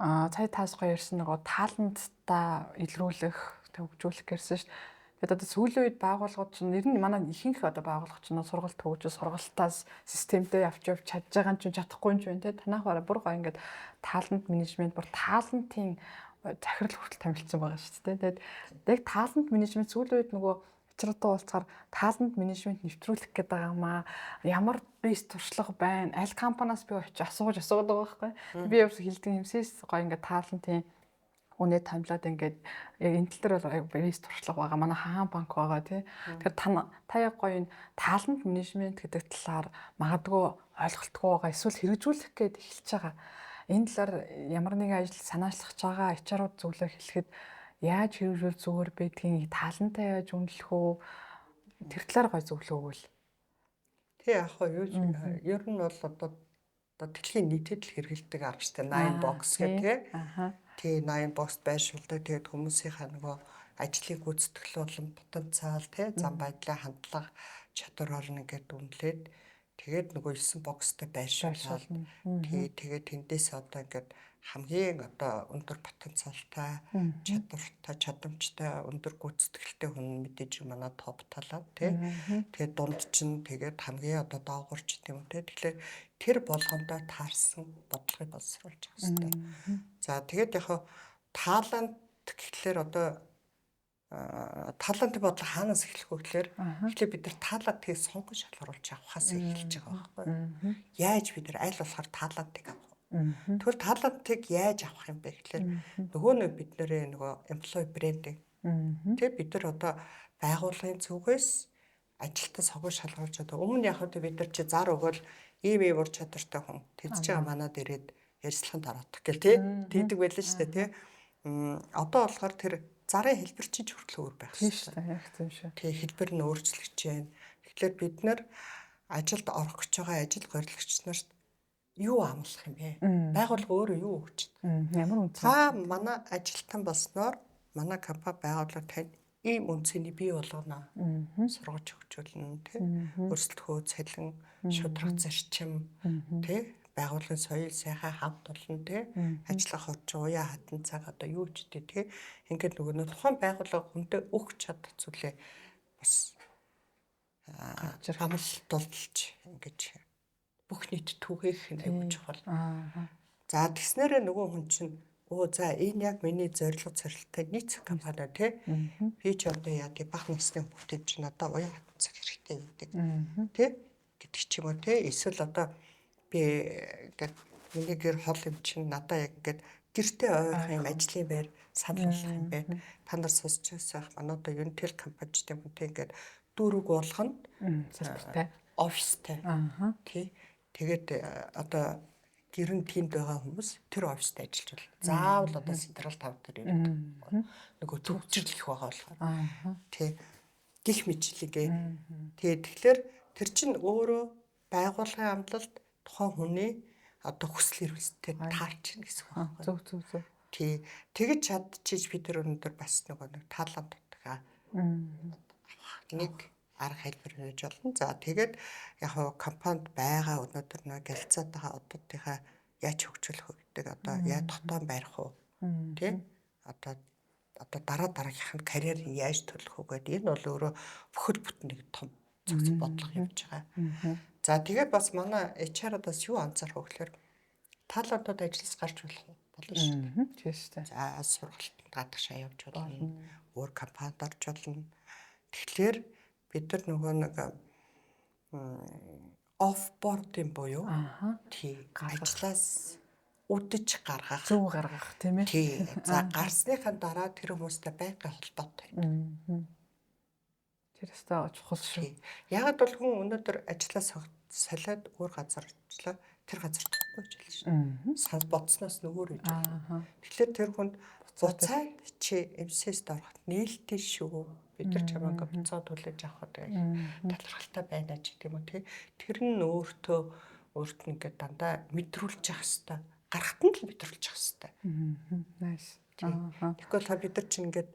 Цай таас гоё ярьсан нөгөө таалантаа илрүүлэх, хөгжүүлэх гэсэн шүү. Тэгээд одоо сүүлийн үед байгууллагууд чинь ер нь манай ихэнх одоо байгууллага чинь сургалт хөгжиж сургалтаас системтэй явж чадж байгаа нь ч чадахгүй юм ч байна те. Танах бараа бүр гоё ингээд таалант менежмент бүр таалантын захирал хүртэл тамилсан байгаа шүү дээ. Тэгээд яг таалант менежмент сүүлийн үед нөгөө очиртой уулзахаар таалант менежмент нэвтрүүлэх гэдэг байгаа маа. Ямар бейс туршлага байна? Аль компаниас би очиж асууж байгаа байхгүй. Би явж хэлдэг юмсээс гоё ингээд таалантын үнэ томлоод ингээд яг энэ тал дээр бол бейс туршлага байгаа. Манай хаан банк байгаа тий. Тэгэхээр та яг гоё энэ таалант менежмент гэдэг талаар магадгүй ойлголтгүй байгаа. Эсвэл хэрэгжүүлэх гээд эхэлж байгаа. Энэ талаар ямар нэгэн ажил санаачлах байгаа HR-ууд зөвлөө хэлэхэд яаж хэрэгжүүл зүгээр байдгийг таалантаа яаж үнэлэх үү? Тэр талаар гоё зөвлөө өгвөл. Тэг яг ер нь бол одоо дэлхийн нийтэд л хэрэгэлдэг арга штэ 9 box гэх тий 9 box байршуулдаг. Тэгээд хүмүүсийнхаа нөгөө ажлыг гүйцэтгэлүүлэн потенциал тий зам байдлаа хандлага чадвар орно гэдээ үнэлээд тэгээд нөгөө 9 boxтай байршуулаад тэгээд тэндээс одоо ингээд хамгийн одоо өндөр потенциалтай чадамжтай өндөр гүйцэтгэлтэй хүн мэдээж манай топ талаад тий тэгээд дунд чинь тэгээд хамгийн одоо доогуурч гэдэг юм тий тэгэхээр тэр болгондоо таарсан бодлогыг боловсруулж байгаа хэрэгтэй. За тэгээд яг таалант гэхлээр одоо таалантын бодлого хаанаас эхлэх вэ гэхээр эхлээд бид нар таалантыг сонгон шалгаруулж авахаас эхэлж байгаа байхгүй. Яаж бид нар аль болохоор таалантыг авах вэ? Тэгэхээр таалантыг яаж авах юм бэ гэхлээр нөгөө нэг бид нэрээ нөгөө employee branding тэг бид нар одоо байгууллагын зүгээс ажилтаа сонгон шалгаруулж одоо өмнө яг бид нар чи зар өгөөл ийм ур чадвартай хүн тэгж байгаа манад ирээд ярьцлаганд ороод гэл тий тийдэг байлаа шүү дээ тий. Одоо болохоор тэр зарын хэлбэр чинь хүртэл өөр байх шүү дээ. Яг тийм шүү. Тий хэлбэр нь өөрчлөгдөж байна. Тэгэхээр бид нар ажилд орох гэж байгаа ажил горилгч нарт юу амлах юм бэ? Байгууллага өөрөө юу өгч байна? Ямар үнцэн? Та манай ажилтан болсноор манай компани байгууллага танд ийм үнцнийг бий болгоно. Сургаж хөгжүүлнэ тий. Өрсөлдөхөө цалин, шударга зарчим тий байгууллагын соёл сайхан хамт олон тий ажиллах орчин уяа хатан цаг одоо юу ч тий тий ингээд нөгөө тухайн байгууллага хүндээ өгч чадах зүйлээ бас хамлтуулж ингэж бүх нийт түгээх нь аюул чухал. За тэгснээрээ нөгөө хүн чинь за энэ яг миний зорилго зорилттой нийт компани тий би ч одоо яа тий бах насны хүүхдүүд чинь одоо уяа хатан цаг хэрэгтэй гэдэг тий гэдэг ч юм уу тий эсвэл одоо би ингээд миний гэр хол юм чинь надаа яг ингээд гэртээ ойрхон юм ажлын байр санал болгох юм байна. Та нар сонсч байсаах манай одоо Unitel компаничтэй мөнтэй ингээд дүүрэг болгоно офистэй. Тий. Тэгээд одоо гэр нь тэнд байгаа хүмүүс тэр оффист ажиллаж байна. Заавал одоо Централ 5 дээр ирээд нөгөө төвчрөл их байгаа болохоор. Тий. Гих мэдлэгээ. Тэгэхээр тэр чинь өөрөө байгууллагын амлалт тухайн хүний одоо хүсэл эрмэлзэлтэй таарч ийн гэсэн үг байна. Зөв. Тий. Тэгэж чадчихж бид тэр өнөөдөр бас нэг таалан дутгаа. Нэг арга хэлбэр хийж болно. За тэгээд яг хоо компанид байгаа өнөөдөр нэг гэлцээд байгаа одуудынхаа яаж хөгжүүлэх вэ гэдэг одоо яа дотоон барих уу? Тий? Одоо дараагийнхын карьерийг яаж төлөх вэ гэдэг энэ бол өөрөө бүхэл бүтэн нэг том цогц бодлого явж байгаа. За тэгээд бас манай HR-аас юу анзаарах вэ гэхээр талантууд ажиллаж гарч болно шүү дээ. Тийм шүү дээ. За сургалтанд гадагшаа явж болно. Өөр компанид орж болно. Тэгэхээр бид нар нөгөө нэг офбордын буюу тий ажлаас үдэж гаргах, зөв гаргах тийм ээ. Тий. За гарсныхаа дараа тэр хүмүүстэй байнгын холбоотой. Тэр өстой чухал шүү. Ягаад бол хүн өнөөдөр ажлаас солиод өөр газар ажиллаа тэр газар тахгүй ч хэлж шүү. Сан бодсноос нөгөөр гэж. Тэгэхээр тэр хүнд буцаад чи МСС-д ороход нээлттэй шүү. Бид нар чамайг буцаад хүлээж авах гэдэг талархалтай байна ч гэдэг юм уу тий. Тэр нь өөрт нь ингээд дандаа мэдрүүлж явах хэрэгтэй. Гарахт нь л мэдрүүлж явах хэрэгтэй. Nice. Тэгэхгүй та бид нар чинь ингээд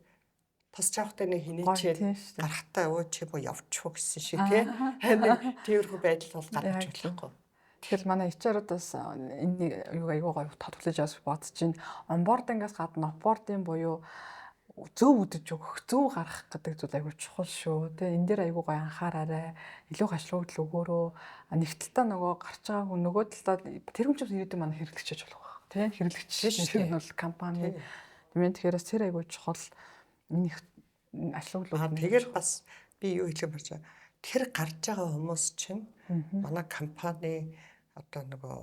тасч авахтай нэг хинээчээ гарахтаа өө чи бо явчихв гэсэн шиг тий. Тэрхүү байдал бол гарч болохгүй. Тэгэхээр манай HR-уудаас энэ юу аюу гай татгалж яас бодож чинь онбордингаас гадна офбордын буюу зөв үдэж өгөх, зөв гарах гэдэг зүйл аюу чухал шүү. Тэ энэ дээр аюу гай анхаараарай. Илүү гашлагуудл өгөөрөө нэг талтаа нөгөө гарч байгаа хүн нөгөө талтаа тэр хүн ч ирээдүйн манай хэрэглэгчэж болох байх. Тэ хэрэглэгч шиг нь бол компани. Тэгэхээр тэр аюу чухал энэ их ашиглуулууд. Тэгээд бас би юу хэлэх болж байгаа. Тэр гарч байгаа хүмүүс чинь манай компани одоо нөгөө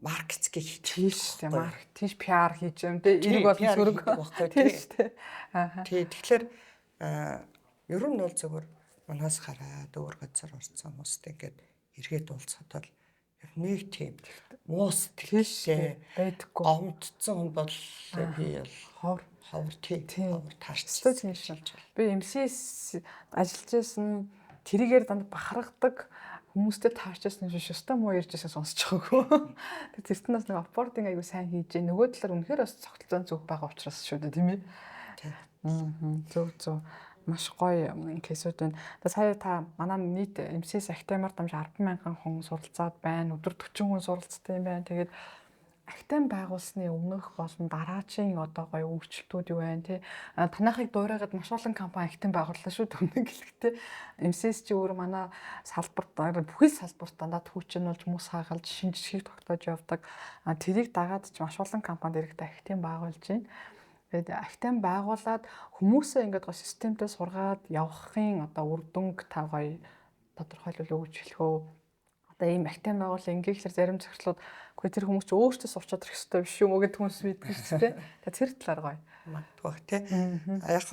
маркетинг хийж тийм маркетинг PR хийж юм те эрг болон сөрөг байхгүй тийм шүү дээ. Тий тэгэхээр ер нь бол зөвхөн манаас хараад өөр газар орсон хүмүүстэй ингээд эргээд уулзахад бол ер нь нэг тийм муус тийшээ байдаггүй гомдсон хүн бол би бол ховор таарчсан тийм шилж. Би МСС ажиллаж байсан тэрийгээр данд бахархдаг хүмүүстэй таарчсан шүү. Өстой муу ярьжсэн сонсож байгаагүй. Тэгээд тэртнээс нэг офбординг аягүй сайн хийж, нөгөө талаар үнэхээр бас цогцлон зүг байгаа учраас шүү дээ, тийм ээ. Зөв. Маш гоё кейсүүд байна. Сая та манай нийт МСС Актемаар дамж 10,000 хүн суралцаад байна. Өдөр 40 хүн суралцдаг юм байна. Тэгээд Актем байгуулсны өмнөх болон дараачийн одоо гоё өөрчлөлтүүд юу байна те. Танахыг дуурайгаад маш олон компани Актем байгууллаа шүү өмнө гэлэхтэй. МСС чи өөр манай салбарт бүхэл салбарт дандаа хүчин болж хүмүүс хаагалж шинжлэхийг тогтоож явдаг. Тэрийг дагаад ч маш олон компанид иргэдэг Актем байгуулж байна. Тэгээд Актем байгуулад хүмүүсээ ингээд гоё системтэй сургаад явахын одоо үр дүнг та гоё тодорхойлол өгч хэлэхөө. Одоо ийм Актем байгууллаа ингээхлээр зарим зөвчлүүд үгүй тэр хүмүүс ч өөртөө сурчаад ирэх хэрэгтэй биш юм уу гэдэг хүмүүс мэддэг шүү дээ. Тэгээд тэр талаар гоё. Магадгүй тий. Яг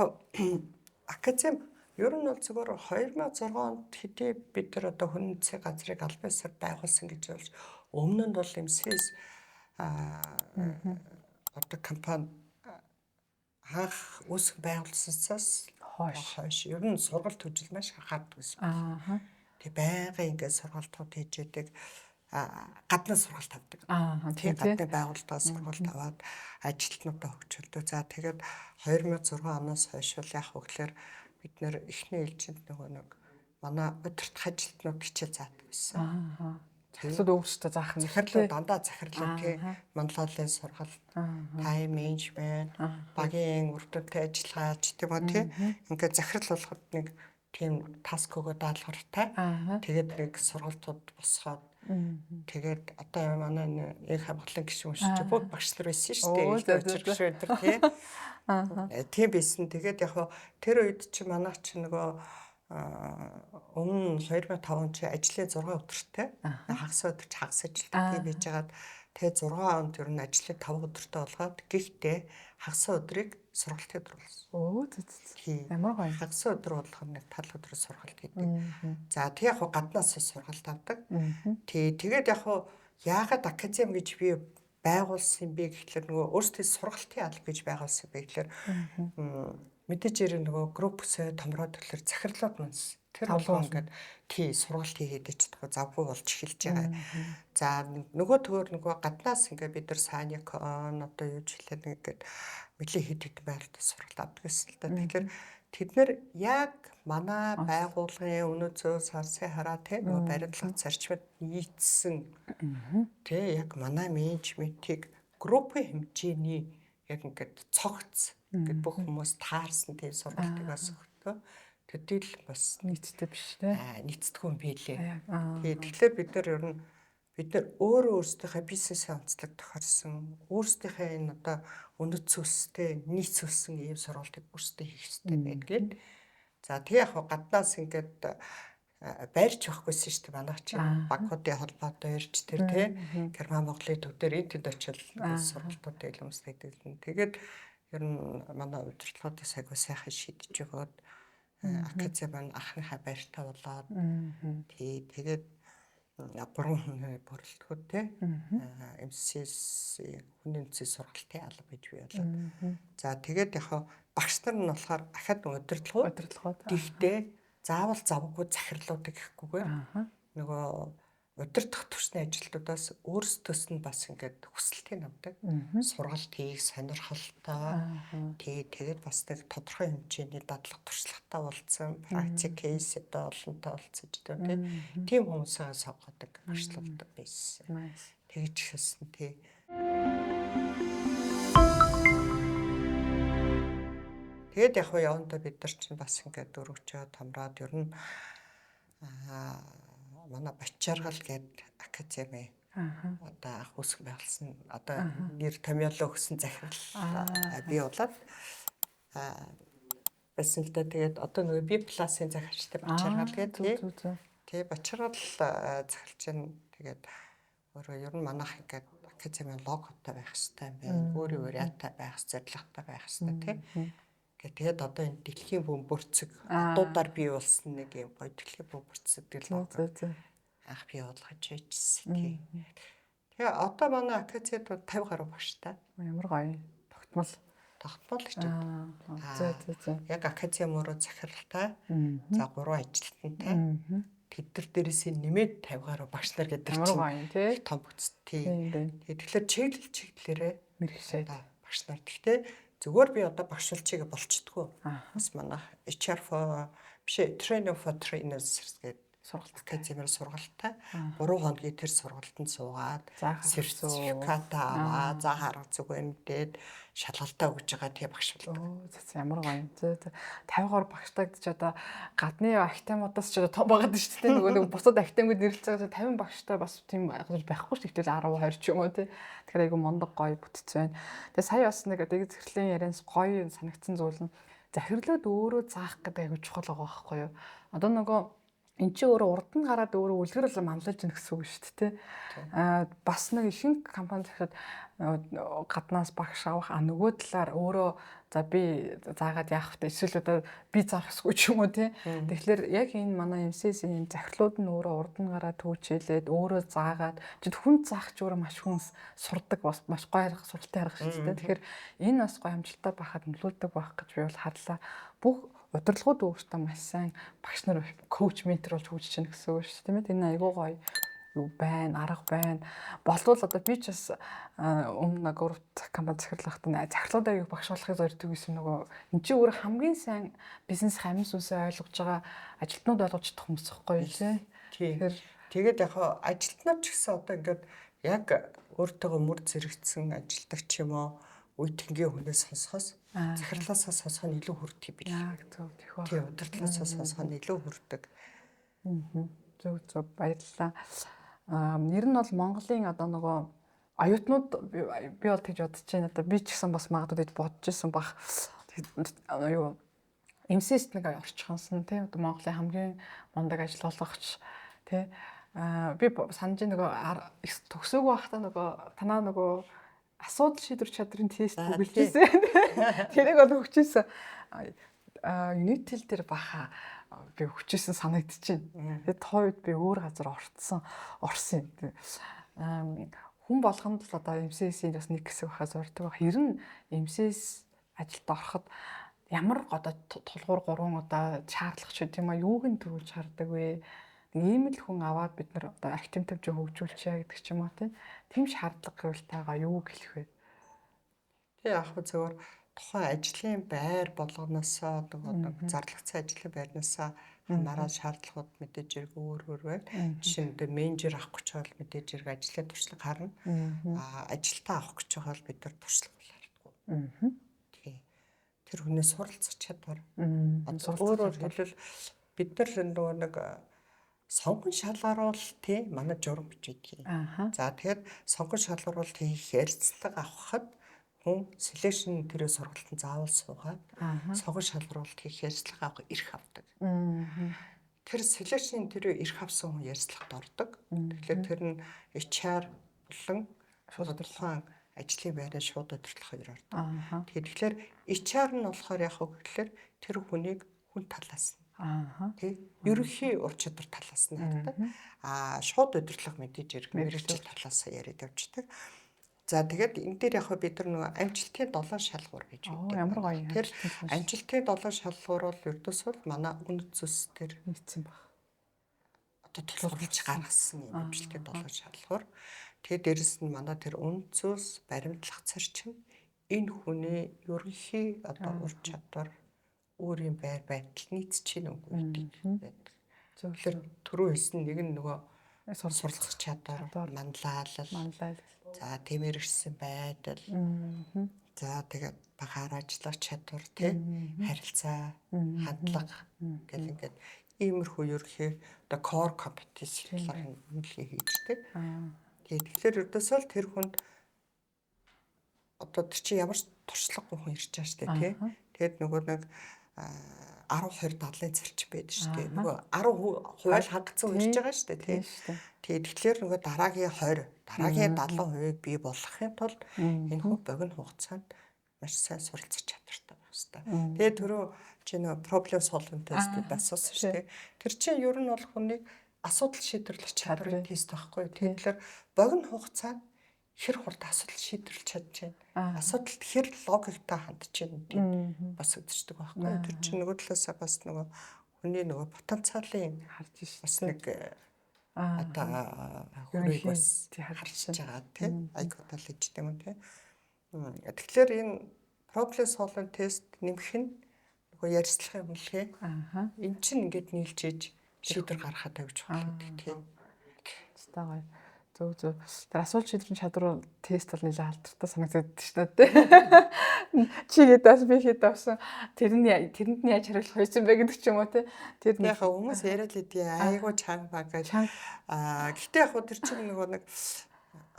Актем ер нь бол зөвхөн 2006 онд хэдий бид нар одоо хүн нөөцийн газрыг аль биесээр байгуулсан гэж болж өмнө нь бол МСС одоо компани анх үүсгэн байгуулсанаас хойш ер нь сургалт хөжил маш хаадаг байсан. Тэг байнгын ингээд сургалтууд хийж яадаг гадна сургалт авдаг. Тийм гадны байгууллагаас сургалт аваад ажилтнуудаа хөгжүүлдэг. За тэгээд 2006 оноос хойш яг хөглөр бид нэр эхний ээлжинд нөгөө нэг манай удирдах ажилтнууд хичээл заадаг байсан. Захирлууд өөрсдөө заах нь захирлууд дандаа захирлууд тийм манлайлалын сургалт, тайм менежмент, багийн үр дүнтэй ажиллагаа тийм үү тийм ингээд захирал болгоход нэг тийм таск өгөө даалгавартай. Тэгээд нэг сургалтууд босгоод тэгээд одоо манай яг хамгааллын гишүүн шүү дээ. Бүгд багш нар байсан шүү дээ. Гишүүн тэр тийм. Тийм байсан. Тэгээд яг тэр үед чи манайх чи нөгөө өмнө 2005 он чи ажлын 6 өдөртэй хагас өдөр чи хагас ажилтдаг тийм байж байгаад тэгээд 6 онд ер нь ажлын 5 өдөртэй болгоод гэхдээ хагас өдрийг сургалтын өдөр болсон. Ямар гоё. Хагас өдөр болгох нэг тал өдөр сургалт гэдэг. За тэг яг гаднаас сургалт авдаг. Тэгээд яг яагаад академи гэж би байгуулсан бэ гэхэлэр нөгөө өөрсдөө сургалтын алба гэж байгуулсан бэ гэхэлэр мэдээж хэрэг нөгөө группсээ томроод төлөр захирлууд манс тэр болгоо ингээд тий сургалт хийгээд ч чадахгүй завгүй болж эхэлж байгаа. За нөгөө төгөр нөгөө гаднаас ингээд бид нар Саникон одоо юу ч хэлээд ингээд нэлээд хэд хэд байралтаа сургалт авдаг гэсэн л да. Тэгэхээр тэд нэр яг манай байгууллагын өнөө зөө сарсын хараа тий нөгөө баримтлах зарчмад нийцсэн тий яг манай менежментийг группын хэмжээний яг ингээд цогц ингээд бүх хүмүүс таарсан тий сургалтыг бас өгтөө. Тэтэл бас нийцтэй биш тий. Нийцдэггүй юм билээ. Тэгэхээр бид нар ер нь бид нар өөрсдийнхээ бизнесээ онцлог тохиолсон өөрсдийнхээ энэ одоо үнэт цөстэй нийцүүлсэн ийм сургалтыг өөрсдөө хийх хэрэгтэй байдаг. За тэг яг гаднаас ингээд байрч байхгүй шүү дээ манайх чи банкуудын холбоотой ирж тэр тий Герман Монголын төв дээр энэ тэнд очил сургалтуудыг илэмсдэг. Тэгээд ер нь манай удирдлагуудыг сайгүй сайхан шийдэж өгөөд академи маань анхныхаа байртаа болоод тэгээд 3 хүн бүрэлдэхүүн тий MCS хүний нөөцийн сургалтын алба гэж бий болоод. За тэгээд яг багш нар нь болохоор ахад удирдлагууд гэхдээ заавал завгүй захирлуудыг гэхгүйгээр нөгөө удирдах төвчний ажилтнуудаас өөрсдөөс нь бас ингээд хүсэлтийг авдаг. Сургалт хийх сонирхолтой. Тэгээд бас нэг тодорхой хэмжээний дадлага туршлагатай болсон, практик кейсэд олонтой олцож дээ. Тийм хүмүүсээ сонгодог багшлуулдаг байсан. Тэгж хэлсэн тий. Тэгээд яг явандаа бид нар чинь бас ингээд дөрөвчөө томроод ер нь манай Бачаргал гэдэг академи одоо анх үүсгэн байгуулсан одоо нэр томьёолоо өгсөн захирал бий болоод байсан л да. Тэгээд одоо нөгөө B+ захиралтай Бачаргал гэдэг тий Бачаргал захирч нь тэгээд өөрөө ер нь манайх ингээд академийн логотой байх хэрэгтэй юм байна. Өөрийн уриатай байх, зорилготой байх хэрэгтэй тий. Тэгээд одоо энэ дэлхийн бөмбөрцөг одуудаар бий болсон нэг юм гоё дэлхийн бөмбөрцөг лого анх бий болгож байжсэн тий. Тэгээ одоо манай академид 50 гаруй багштай. Ямар гоё тогтмол гэж байна. Яг академи руу захиралтай. За 3 ажилтнтай. Тэд нар дээрээс нэмээд 50 гаруй багш нар гэдэг чинь том бүц тий. Тэгэхээр чиглэлээрээ мэрэгшээ багш нар. Гэхдээ зүгээр би одоо багшуулчиг болчдгоо. Бас манайх HR биш training for trainers гэдэг сургалт академиэр сургалттай 3 хоногийн тэр сургалтанд суугаад сертификат аваа за харах зүгээр мэдээд шалгалтаа өгж байгаа тий багш болдог. Ямар гоё. 50 гаруй багштай гэж одоо гадны академиудаас ч одоо том байгаад шүү дээ. Нөгөө бусад академиуд нэрлэж байгаа 50 багштай бас тийм байхгүй шүү дээ. 10 20 ч юм уу тий. Тэгэхээр айгу мондог гоё бүтцэн байна. Тэгээ сая бас нэг дэг захирлын ярианс гоё санагдсан зүйл нь захирлууд өөрөө заах гэдэг айгу чухал байгаа байхгүй юу. Одоо нөгөө эн чи өөрөө урд нь гараад өөрөө үлгэрэл манлайлж ийн гэсэн үг шүү дээ. Бас нэг ихэнх компани захираад гаднаас багш авах нөгөө талаар өөрөө за би заагаад яах вэ? Эсвэл одоо би заах эсвэл ч юм уу тий. Тэгэхээр яг энэ манай MCS-ийн захирлууд нь өөрөө урд нь гараад төвчээлээд өөрөө заагаад хүн заах ч өөрөө маш хүн сурдаг бас маш гоё суралтай харах шүү дээ. Тэгэхээр энэ бас гоё амжилттай байхад нөлөөлдөг байх гэж би бол харлаа. Бүх удирдлагууд өөртөө маш сайн багш нар коуч ментор болж хөгжиж байна гэсэн үг шүү дээ. Энэ айгуу гоё юу байна, арга байна. Болвол одоо би ч бас өмнө гурвт компани захирлахтаа захирлуудаа юу багш болохыг зорддог гэсэн нөгөө энэ чи өөр хамгийн сайн бизнес хамс үсээ ойлгож байгаа ажилтнууд ойлгож чадах хүмүүс байхгүй юу тий. Тэгээд яг ажилтнууд ч гэсэн одоо ингээд яг өөртөөгөө мөр зэрэгцсэн ажилдаг ч юм уу үе тэнгийн хүнээс сонсохоос захирлаасаа сонсох нь илүү хүрдэг юм билээ. Тийм удирдлагаасаа сонсох нь илүү хүрдэг. Зөв баярлалаа. Нэр нь бол Монголын одоо нөгөө оюутнууд би бол тэгж бодож байна. Одоо би ч гэсэн бас магадгүй бодож ирсэн бах. Юу MCS нэг орчихсон тийм одоо Монголын хамгийн мундаг ажил болгогч тийм би санаж нөгөө төгсөөгүй байхдаа нөгөө танаа нөгөө асуудал шийдвэр чадрын тест бүгэлжсэн. Тэрийг бол өгчээсэн. Unitel дээр баха би өгчээсэн санагдчихээн. Тэгээд тоо үед би өөр газар орсон. хүн болгонд л одоо MCS-ийн бас нэг хэсэг байхаа зорддог байх. Ер нь MCS ажилд ороход ямар одоо тулгуур 3 одоо шаардлага ч гэдэм юм юуг нь төрүүлж хардаг вэ? Ийм л хүн аваад бид нар одоо актив тавьж хөгжүүлчихье гэдэг ч юм уу тийм шаардлага гэвэл таага юу гэлэх вэ? Тэг яг хөө зөвөр тухайн ажлын байр болгоноосоо нэг зарлагдсан ажлын байрнаасаа хамаараа шаардлагууд мэдээж хэрэг өөр байна. Жишээ нь менежер авах гэж бол мэдээж хэрэг ажлын туршлага харна. Ажилтаа авах гэж байгаа бол бид нар туршлага хардггүй. Тийм. Тэр хүнээс суралцах чадвар. Өөрөөр хэлбэл бид нар нөгөө нэг сонгон шалгаруулалт тийм манай журам бичиж байна. За тэгэхээр сонгон шалгаруулалт хийх ярилцлага авахад хүн селекшн тэрээ сургалтанд заавал суугаад сонгон шалгаруулалт хийх ярилцлага авах эрх авдаг. Тэр селекшн тэрээ эрх авсан хүн ярилцлагад ордог. Тэгэхээр тэр нь HR болон шударлагын ажлын байраа шууд удирдлах хоёр ордог. Тэгэхээр HR нь болохоор яг хөө гэхэлэр тэр хүнийг хүн талаас нь тий ерөнхий ур чадвар талаас нь хардаг. Шууд удирдлага мэдээж хэрэг мэрэгжил талаас нь яриад явждаг. За тэгээд энэ дээр яг бид нар нөгөө амжилтын 7 шалгуур гэж үүдэг. Ямар гоё. Тэр амжилтын 7 шалгуур бол ердөөсөө манай үнэт зүс дээр нэгдсэн баг. Одоо тулгуурлаж гаргасан юм амжилтын 7 шалгуур. Тэгээд дээрэс нь манай тэр үнэт зүс, баримтлах зарчим энэ хүний ерөнхий одоо ур чадвар өөрийн байр байдал нийцчих үгүй гэдэг. Зөвхөн түрүү хэлсэн нэг нь нөгөө суралцах чадвар, манлайлал. За тэмэрсэн байдал. За тэгээд багаар ажиллах чадвар тийм харилцаа, хандлага гэх ингээд иймэрхүү ерхий одоо core competence талаар нэлээд хийждэг. Тэгэхээр ердөөсөө тэр хүнд одоо тэр чинь ямар ч туршлагагүй хүн ирж байгаа шүү дээ тийм. Тэгэд нөгөө нэг 10 20 70-ын зарчим байдаг шүү дээ. Нөгөө 10 хуваал хангацсан ирж байгаа шүү дээ тийм. Тэгэхээр нөгөө дараагийн 20 дараагийн 70% бий болгохын тулд энэ хүн богино хугацаанд маш сайн суралцах чадвартай байх хэрэгтэй. Тэгээд түрүү чи нөгөө problem solving тест асуусан шүү дээ. Тэр чинь ер нь бол хүний асуудал шийдвэрлэх чадрын тест байхгүй. Тэгэхээр богино хугацаанд хэр хурд асуудал шийдвэрлэж чадж байна. Асуудалд хэр логиктай хандж байна гэдэг бас үздэг байхгүй. Тэр чинь нөгөө талаасаа бас нөгөө хүний нөгөө потенциалын харж бас нэг одоо хүрээг бас харж байгаа тийм IQ талж тийм үү тийм. Тэгэхээр энэ problem solving тест нэмэх нь нөгөө ярьцлагын үнэлгээ. Энд чинь ингээд нийлж иж шийдвэр гаргахад тавьж болох гэдэг тийм. Стагаа зөв. Тэр асуулт шийдвэрийн чадвар тест бол нэлээд алдартай санагдаад шүү дээ. Чигээд бас би хэд авсан тэрэнд нь яаж хариулах байсан бэ гэдэг ч юм уу тий. Тэр яг хүмүүс яриад л идэв айгуу чанга баг гэж. Гэхдээ яг тэр чинь нөгөө нэг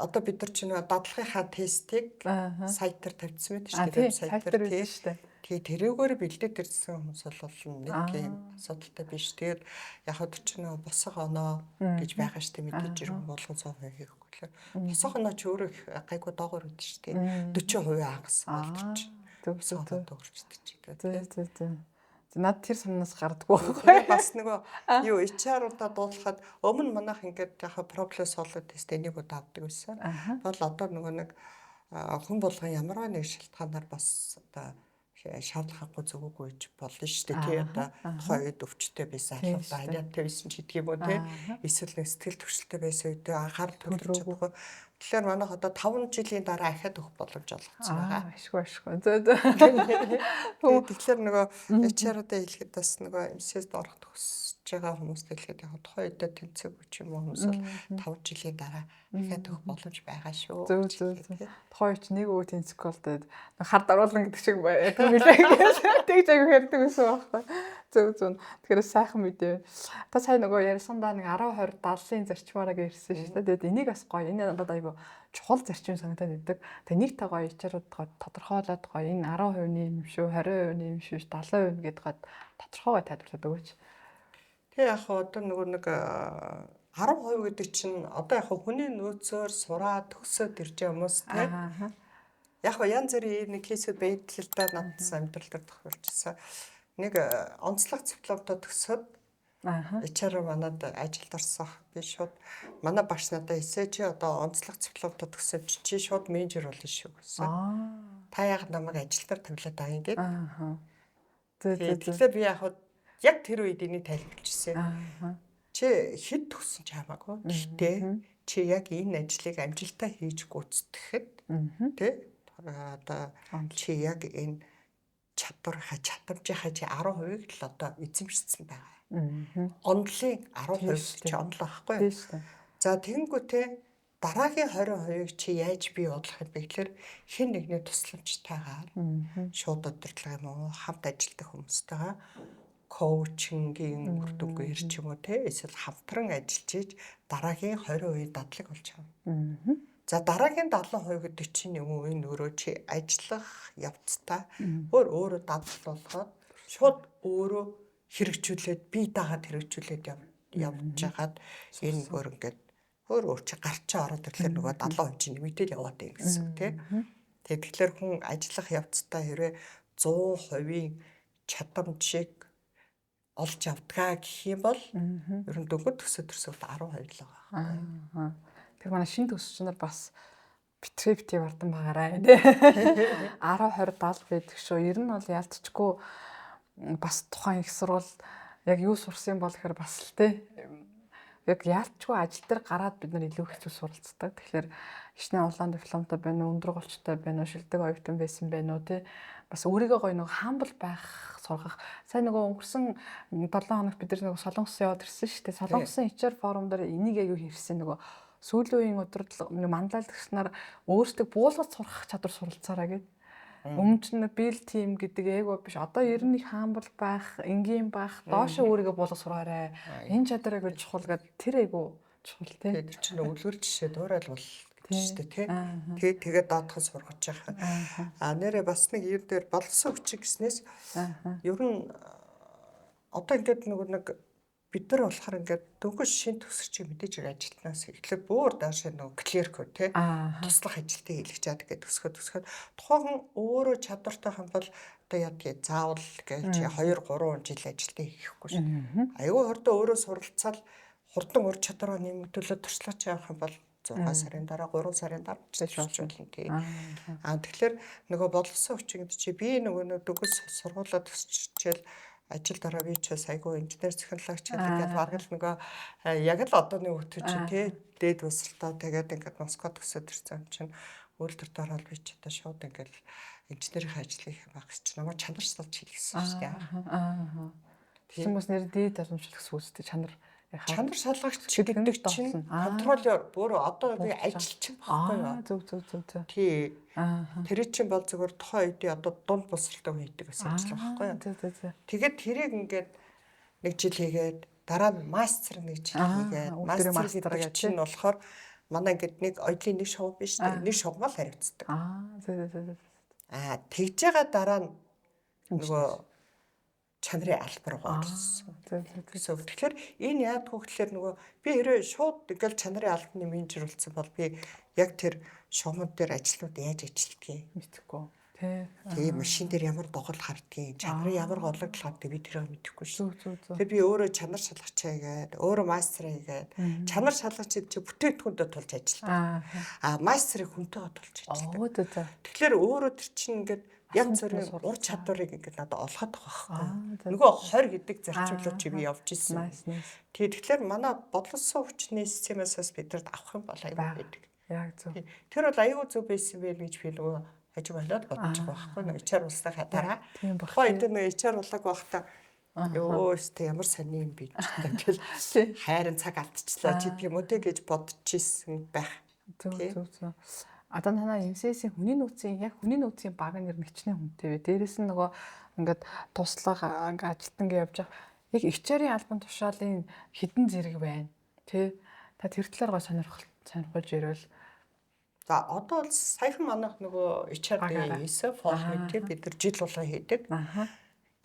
одоо бид нар чинь дадлагынхаа тестийг сайтаар тавьчихсан байдаг шүү дээ. Сайтаар тийм шүү дээ. Тэгээ тэрүүгээр бэлдээд ирсэн хүмүүс бол нэг юм асуудалтай биш. Тэгээд яг хөө чинь босго оноо гэж байгаа шүү дээ. Мэдээж ирэх болгон 100% хийхгүй лээ. Босго оноо ч өөрөө гайгүй доогоор өгдөө шүү дээ. 40% хагасан болчих. Төвсөө дөрчдөг чи. Над тэр санаас гардггүй. Бас нөгөө юу HR-уудаа дуулахад өмнө манайх ингээд яг problem solving тест энийг удаа авдаг байсан. Бол одоо нөгөө нэг хүн болгон ямар нэг шалтгаанаар бас одоо шаардлахгүй зөвгүй гэж болно шүү дээ тий одоо тухайн үед өвчтэй байсан албаа ханиатай байсан ч гэдэг юм уу тий эсвэл нэг сэтгэл төвшөлтэй байсан үед анхаарал төвлөрч чадахгүй. Тэгэхээр манайх одоо 5 жилийн дараа ахаад өгөх боломж олгоцсон байгаа. Ашгүй. Тэгэхээр нөгөө HR-уудаа хэлэхэд бас нөгөө MCS-д орох төгсөж байгаа хүмүүстэй хэлэхэд яг тухайн үед тэнцээгүй ч юм уу хүмүүс бол 5 жилийн дараа ахаад өгөх боломж байгаа шүү. Зөв. Тухайн үед нэг өвөө тэнцэхгүй болдод хард оруулан гэдэг шиг яг үлээ. Тэгж аяг ярьдаг гэсэн байхгүй. Зөв. Тэгэхээр сайхан мэдээ. Та сая нөгөө ярьсандаа нэг 10 20 70-ын зарчмаараа гэрсэн шүү дээ. Тэгээд энийг бас гоё. Энэ надад айгу чухал зарчим санагдаад байдаг. Тэгээ нэг та гоё HR-ууд тодорхойлоод гоё энэ 10% нэм шүү, 20% нэм шүү, 70% гэдээ гад тодорхойгоо тайлбарлаад өгөөч. Тэгээ яг одоо нөгөө нэг 10% гэдэг чинь одоо яг хүний нөөцөөр сураад төгсөөд ирж байгаа хүмүүс тийм. Яг янз бүрийн нэг кейсүүд байдлаа надад амьдрал дээр тохиолдчихсан. Нэг онцлог дипломтой төгсөөд HR манад ажилд орсон. Би шууд манай багш надад эсэ чи одоо онцлог цэвлэгт төгсөв чи шууд менежер болно шүү гэсэн. Та яг намайг ажилдаар тавилаад байгаа юм гээд. Тэгэхээр би яг тэр үед энийг тайлбарлажсэн. Чи хэд төгссөн ч хамаагүй. Гэхдээ чи яг энэ ажлыг амжилттай хийж гүйцэтгэхэд тий одоо чи яг энэ чадамжийнхаа чи 10%-ийг л одоо эзэмшсэн байгаа. Онлын 10% чи онлоо байхгүй. За тэгэнгүүтээ дараагийн 20%-ийг чи яаж бий болгох юм бэ гэхээр хэн нэгний тусламжтайгаар шууд удирдлага юм уу хамт ажилладаг хүмүүстэйгээ коучингийн үр дүнгээр ч юм уу те эсвэл хамтран ажиллаж ийж дараагийн 20% дадлаг болж байгаа. За дараагийн 70% гэдэг чинь юу энэ өөрөө чи ажиллах явцдаа өөрөө дадлуулахад шууд өөрөө хэрэгжүүлээд бие дагаад хэрэгжүүлээд явж хагаад энэ бүр ингээд өөр чи гарчаа ороод ирэхлээр нөгөө 70% чинь нэмэгдэл яваад юм гэсэн тий. Тэгэхээр хүн ажиллах явцдаа хэрвээ 100% чадамжийг олж авдгаа гэх юм бол ер нь дөнгөж төсөл 12 л байгаа. Тэр манай шин төсөгч нар бас битрепти бардан байгаарай тий. 10 20 70 байдаг шүү. Ер нь бол ялцчгүй бас тухайн их сурвал яг юу сурсан бол гэхээр бас л тий. Яг ялцчгүй ажил дээр гараад бид нар илүү их суралцдаг. Тэгэхээр хичнээн улаан дипломтой байна уу, өндөр голчтой байна уу, шилдэг оюутан байсан байна уу тий. Бас өөрийгөө гоё нэг хамбал байх сургах. Сайн нөгөө өнгөрсөн 7 хоногт бид нар нөгөө Солонгос яваад ирсэн шүү дээ. Солонгосын HR форум дээр энийг аягүй хийсэн нөгөө сүүлийн үеийн удирдлага манлайлагч нар өөрсдөө буулгаж сурах чадвар суралцаараа гэдэг. Өмнө нь бил тим гэдэг эго биш. Одоо ер нь хаамбал байх, энгийн байх, доошо өөрийгөө буулгаж сураарай. Энэ чадварыг бол чухал гэдэг тэр эго чухал тий. Тэр чинь өвлгөр жишээ дуурайлбал шүү дээ тий. Тэгээд доотход сургаж байгаа. Нэрээ бас нэг юм дээр боловсон хүчиг гэснээс ер нь одоо ингээд нэг бид нар болохоор ингээд дөнгөж шин төсөрчийг мэдээж ажилтнаас эхлээд бүр даашаа нөгөө клеркөө тий туслах ажилтныг хийлгэж яадаг гэдэг төсөхөд тухайн өөрөө чадвартай хам бол одоо яадгийг заавал гэж 2 3 жил ажилтныг хийхгүй шүү. Аюу хордоо өөрөө суралцаад хурдан ур чадвараа нэмэгдүүлээд туршлаач явах юм бол 6 сарын дараа 3 сарын дараа болчихвол тий. Тэгэхээр нөгөө боловсон хүчин гэдэг чи би нөгөө дөнгөж сургуулаа төсччихэл ажил дараа би ч айгүй инженер технологич гэдэг бараг л нөгөө яг л одооны хөтөч тий дээд өсөлтөө тэгээд ингээд Москвад төсөөд ирсэн чинь үйлдвэр дараал би ч одоо шууд ингээд инженерийн ажлыг хийх байх чинь намайг чанар салж хийлгэсэн шүү дээ. Тийм бас нэр дээд боломжлох сүстэй чанар салгагч гэдэг чинь контролёр бүр одоо би ажилчин байхгүй юу? Зөв. Тий. Тэр чинь бол зөвхөн тухайн үедээ одоо дунд босролтой хийдэг гэсэн ажиллага байхгүй юу? Зөв. Тэгээд тэрийг ингээд нэг жил хийгээд дараа нь мастер нэг жил хийгээд мастер гэдэг чинь болохоор манай ингээд нэг оёлын нэг шоу биш үү? Нэг шугамал хариуцдаг. Зөв. Тэгж байгаа дараа нь нөгөө чанарын албар болсон. Тэгэхээр энэ яад хөвгтлэр нөгөө би хэрэг шууд ингээл чанарын албаны менежер болсон бол би яг тэр шугамд дээр ажлууд яаж ажилладгийг мэдэхгүй. Тэгээ машин дээр ямар доголдол хардгийг, чанарын ямар горлогдол хардгийг би тэрийг мэдэхгүй шүү. Зөв. Тэгээ би өөрөө чанар шалгачаа хийгээд, өөрөө мастер хийгээд, чанар шалгачид чи бүтээгдэхүүндээ тулж ажилладаг. Мастерыг хүнтэйгээ тулж ажилладаг. Тэгэхээр өөрөө тэр чинь ингээд яг зөвхөн ур чадварыг ингээд надад олгоод байгаа байхгүй. Нөгөө 20 гэдэг зарчмлууд чи би явж исэн. Тэгэхээр манай бодлосон хүчний системээс бидэнд авах юм бол аюул байдаг. Яг зөв. Тэр бол аюул зөв байсан байл гэж би нөгөө хажуу болоод бодож байгаа байхгүй. Нөгөө HR улсынхаа дараа. Тухайн үед нөгөө HR улааг байхдаа ёо өстэй ямар сони юм бэ гэж хайрын цаг алдчихлаа ч гэдэг юм уу те гэж бодож исэн байх. Зөв. Одоо танаа MCS-ийн хүний нөөцийн баг нэр нэгчний хүнтэй вэ. Дээрээс нь нөгөө ингээд туслах ингээд ажилтнгаа явж байгаа. Яг HR-ийн албан тушаалын хідэн зэрэг байна. Тэ та тэр талаар гоо сонирхолж ирвэл. За одоо бол саяхан манайх нөгөө HR-ийн форум тийм бид нар жил болгон хийдэг.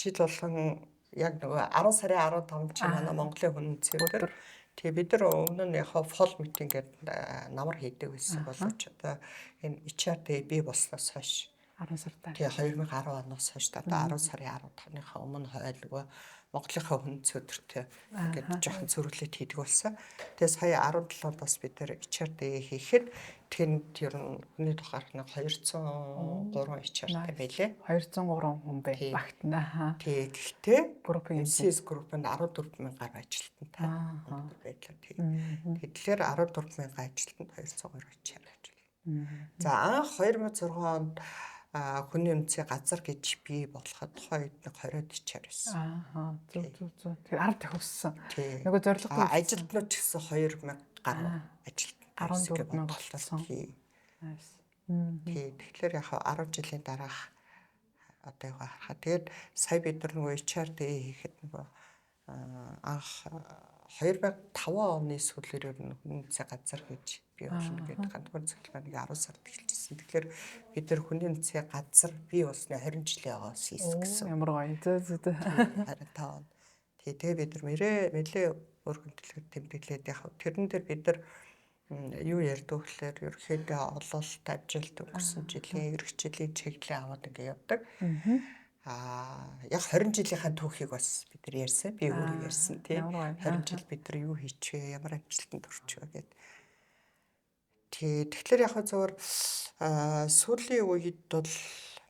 Жил болгон яг нөгөө 10 сарын 15-нд чи манай Монголын хүн цэвэр. Тэгээ бид нар өмнө нь яг фол митинг гэдэг намар хийдэг байсан боловч одоо энэ HR-тэй бий болсноос хойш 10 сартай. Тэгээ 2010 оноос хойш одоо 10 сарын 15-ныхаа өмнө хойлогоо Монголынхаа хүнс өдөртөө ингээд жоохон цөрүүлээд хийдэг болсон. Тэгээ сая 17 онд бас бид нэр HRD хийхэд тэнд ер нь хүний тухаарх нэг 203 HRD байлээ. 203 хүн багтнаа. Тэгээ гэхдээ группийн MCS группэнд 14,000 гаруй ажилтнтай байлаа. Тэгэхээр 14,000 ажилтнанд 202 HR ажиллана. За анх 2006 онд хүний үнцний газар гэж бий болоход тухайн үед нэг 20-од HR байсан. Зөв. Тэр 10 дахь өссөн. Нөгөө зорилготой ажилтнууд ч гэсэн 2,000 гаруй ажилтнаа 14,000 болсон. Тэгэхээр яг 10 жилийн дараах одоо яга харахад тэгээд сая бид нар нөгөө HRD хийхэд нөгөө анх 2005 оны сүүлээр хүний үнцний газар гэж бий болно гэдэг гандгур цэглэлийг 10 сард эхэлжсэн. Тэгэхээр бид нар хүний үнцний газар бий болсны 20 жилийн агаас хийсэн гэсэн. Ямар гоё. Зөв. 25 он. Тэгээ бид нар нэлээ өөр хөндлөлөд тэмдэглээд яг тэрэн дээр бид нар юу ярьдаг гэхээр ерөнхийдөө ололт амжилт өнгөрсөн жилийн эрхчлэлийн чиглэлээ аваад ингэ явдаг. Яг 20 жилийнхаа түүхийг бас бид нар ярьсан. Би өөрөө ярьсан тийм. 20 жил бид нар юу хийчихвэ, ямар амжилтанд хүрчихвэ гэдэг. Тэгэхээр яг зөвөр сүүлийн үед бол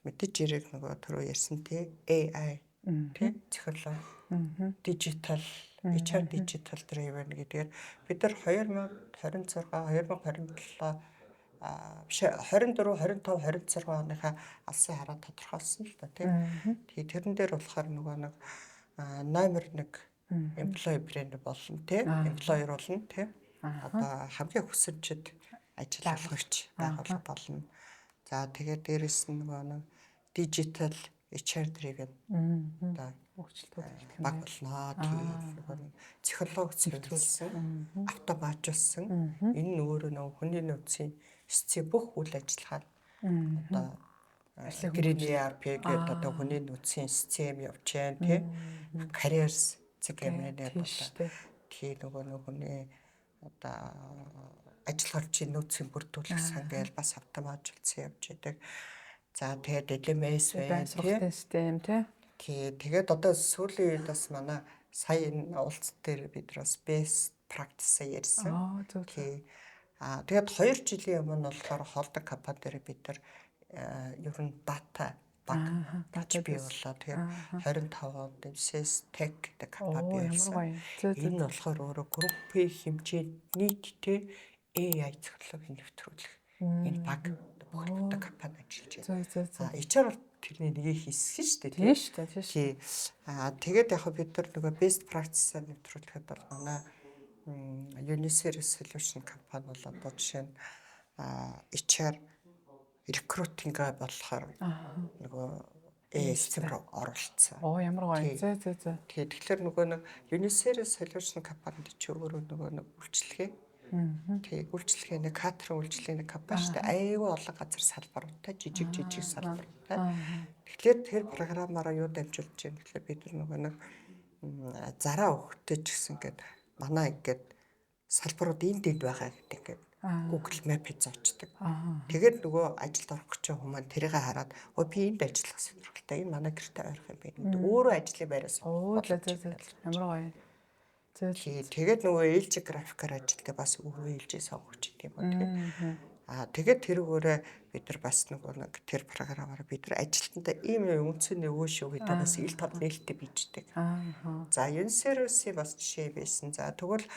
мэдээж ирэх нөгөө түрүү ярьсан тийм AI тийм технологи дижитал HR digital driven гэдгээр бид нар 2026 2027 24 25 26 оныхаа алсын хараа тодорхойлсон л да тийм. Тэгээ тэрэн дээр болохоор нөгөө нэг номер 1 employee brand болно тийм. Employer болно тийм. Одоо хамгийн хүсэмжид ажил олгогч байгууллага болно. За тэгээд дээрэс нь нөгөө нэг digital HR driven одоо өөрчлөлтүүд баг болно. Тийм психологи зөвлөсөн, автоматжуулсан. Энэ нь өөрөө нөгөө хүний нөөцийн эцсийн бүх үйл ажиллагаа одоо Green ERP гэдэг одоо хүний нөөцийн систем явж байна тийм. Careers CRM-ээр болоо. Тийм нөгөө хүний одоо ажиллагчийн нөөцийн бүрдүүлэх сан гээл бас автоматжуулсан явж байдаг. За тэгээд LMS байна тийм систем тийм. Тэгээд одоо сүүлийн үед бас манай сая энэ уулзалт дээр бид бас best practice ярьсан. Тэгээд 2 жилийн өмнө болохоор холдог компани дээр бид нар ер нь дата баг бий боллоо. Тэгээд 25 онд MCS Tech гэдэг компани байсан. Энэ нь болохоор өөрөө группийн хэмжээнд нийтдээ AI технологийн нэвтрүүлэх энэ баг бүх компани ажиллаж байна. HR тэрний нэг хийсэн шүү дээ. Тийм шүү дээ. Тэгээд яг бид нар нөгөө best practice-аар нэвтрүүлэхэд бол манай Uniser Solution компани бол одоо жишээ нь HR recruiting болохоор нөгөө систем рүү оруулсан. Ямар гоё. Зөө. Тэгэхээр нөгөө нэг Uniser Solution компанид чи өөрөө нөгөө нэг үйлчлэгээ тий үйлчлэгээ нэг кадрын үйлчлэгээ нэг компани шүү дээ. Аюу олон газар салбаруудтай жижиг салбаруудтай. Тэгэхээр тэр програмаараа юу дамжуулж байна гэхээр бид нөгөө нэг зараа өгөхтэй ч гэсэн ингээд манай ингээд салбарууд энд байгаа гэдэг ингээд Google Map-ийг зоочдөг. Тэгээд нөгөө ажилд орох гэж байгаа хүмүүс тэрийг хараад би энд ажиллах сонирхолтой. Энэ манай гэртээ ойрхон юм байна. Өөрөө ажлын байраас. Ямар гоё. Тэгээд нөгөө ээлжи графикаар ажилтдаг бас өөрөө ээлжээ сонгож идэм юм. Тэгээд тэрүүгээрээ бид нар бас нөгөө нэг тэр програмаар бид нар ажилтнаа ийм үндсэн нөгөө шүү гэдэг бас ил тод нээлттэй бичдэг. За Uniser-ийн бас жишээ байсан. За тэгвэл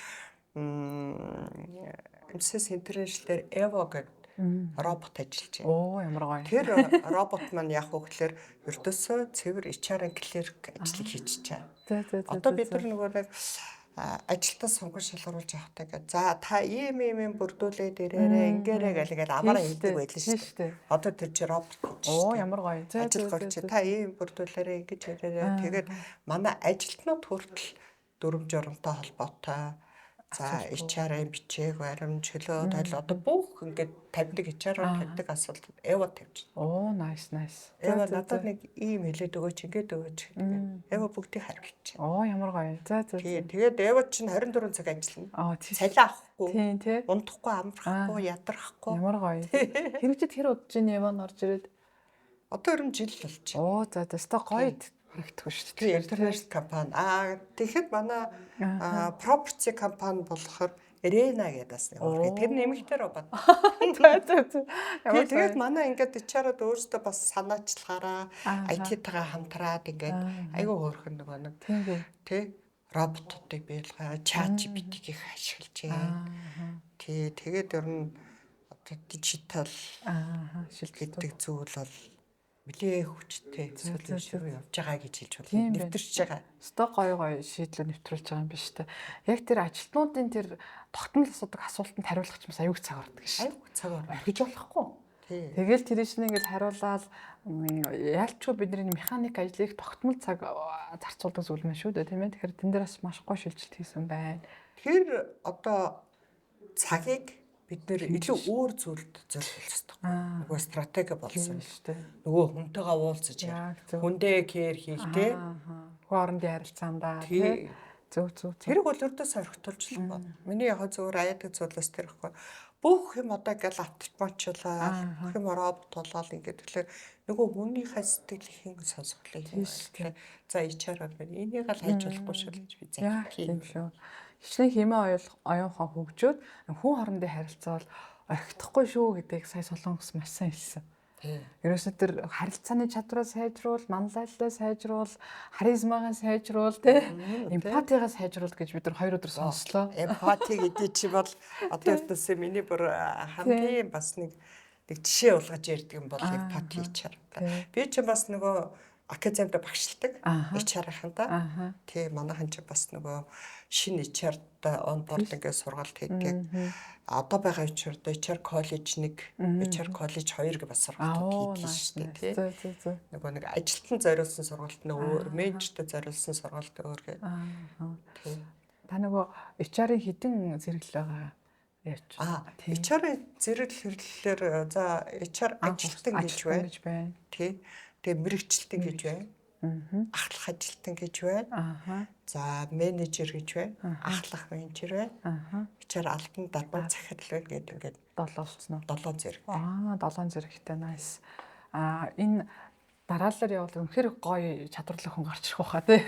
MCS International Evo гэдэг робот ажиллаж байна. Ямар гоё. Тэр робот маань яг уу гэхээр ердөөсөө цэвэр HR-ын клерк ажлыг хийж чаа. Одоо бид нар нөгөө нэг ажилтаа сонгож шалгаруулж явахтаа гэж. За та ийм бүрдүүлээд ирээрээ ингээрэй гэлгээд амаараа хэлдэг байлаа шүү дээ. Одоо тэр чи робот. Ямар гоё. Ажилгүйч та ийм бүрдүүлээрээ ингэж ирээрээ. Тэгээд манай ажилтнууд хүртэл дүрм журамтай холбоотой. За HR-ын бичээг баримт чөлөө тойл одоо бүх ингээд тавьдаг HR-аар тавьдаг асуулт Эва тавьж байна. Nice. Эва надад нэг ийм хэлээд өгөөч ингээд өгөөч гэдэг. Эва бүгдийг хариулж байна. Ямар гоё. Тэгээд Эва чинь 24 цаг ажиллана. Цалин авахгүй. Унтахгүй, амрахгүй, ядрахгүй. Ямар гоё. Хэрэгжид хэр удаж Эва н орж ирээд Одоо ерөн жил болж байна. Оо за өстой гоё харагддаг шүү дээ. Тэгээ интернэшнл компани. Тэгэхэд манай property компани болохоор Arena гэдэг бас нэг өөр. Тэр нэмэгтэй робот. Тэгээд манай ингээд HR-ууд өөрсдөө бас санаачлагаараа IT-тагаа хамтраад ингээд айгүй хөөрхөн нэг тий роботуудыг биелгээ, чат GPT-ийг ашиглаж байна. Тий тэгээд ер нь одоо дижитал шилдэг зүйл бол нэлээ хүчтэй зүйл явж байгаа гэж хэлж болно. Нэвтэрч байгаа. Өстой гоё шийдлүүд нэвтрүүлж байгаа юм биш үү? Яг тэр ажилтнуудын тэр тогтмол асуудаг асуултанд хариулах ч бас аюуг цаг ордог шээ. Аюуг цаг орхиж болохгүй. Тэгэл тэр чинь ингээд хариулаад яалчгүй бидний механик ажлыг тогтмол цаг зарцуулдаг зүйл мэн шүү дээ, тийм ээ. Тэгэхээр тэн дээр бас маш гоё шилжилт хийсэн байна. Тэр одоо цагийг бид нэр илүү өөр зүйлд зориулах хэрэгтэй. Нөгөө стратеги болсон шүү дээ. Нөгөө хүнтэйгээ уулзаж хүндээ кэр хийх те. Хүн орондын харилцаандаа тий. Зөв. Тэрийг бол өрдөө сорхитуулж л байна. Миний яг зөвөр аяадаг зүйлээс тэр ихгүй. Бүх юм одоо гэл автоматжуулаад бүх юм робот болоод ингээд тэгэхээр нөгөө хүнийхээ сэтгэлийн сонсголыг юм байна. За HR-аар байна. Энийг л хайж болохгүй шүү гэж би зах. Тийм шүү. Хичнээн хэмээ оюунхан хөгжөөд хүн хоорондын харилцаа бол орхихдохгүй шүү гэдгийг сая Солонгос маш сайн хэлсэн. Ерөөсөө тэр харилцааны чадвараа сайжруул, манлайллаа сайжруул, харизмагаа сайжруул, эмпатигаа сайжруул гэж бид нар 2 өдөр сонслоо. Эмпати гэдэг чи бол одоо ертөөсөө миний бүр хамгийн бас нэг жишээ болгож ярьдаг юм бол эмпати HR. Би ч бас нөгөө академид багшилдаг HR-ынхаа. Тий манайхан ч бас нөгөө шинэ HR-д онбординг сургалт хийдэг. Одоо байгаа HR коллеж 1, HR коллеж 2 гэх бас сургалтууд хийдэг шүү дээ. Тий. Нөгөө нэг ажилтан зориулсан сургалт нь өөр, менежертэй зориулсан сургалт өөр гэх. Тий. Та нөгөө HR-ын хідэн зэрэглэл байгаа явж. HR-ын зэрэглэлээр за HR ажилтан гэж байна. Тий. Тэгээ мэрэгчлэлтэн гэж байна. Ахлах ажилтан гэж байна. За менежер гэж байна. Ахлах менежер байна. HR алтан дарбан захирал байна гэдэг ингээд 7 болцсон уу? 7 зэрэг. 7 зэрэгтэй nice. Энэ дараалал явал үнэхээр гоё чадварлаг хүн гарч ирэх байхаа тий.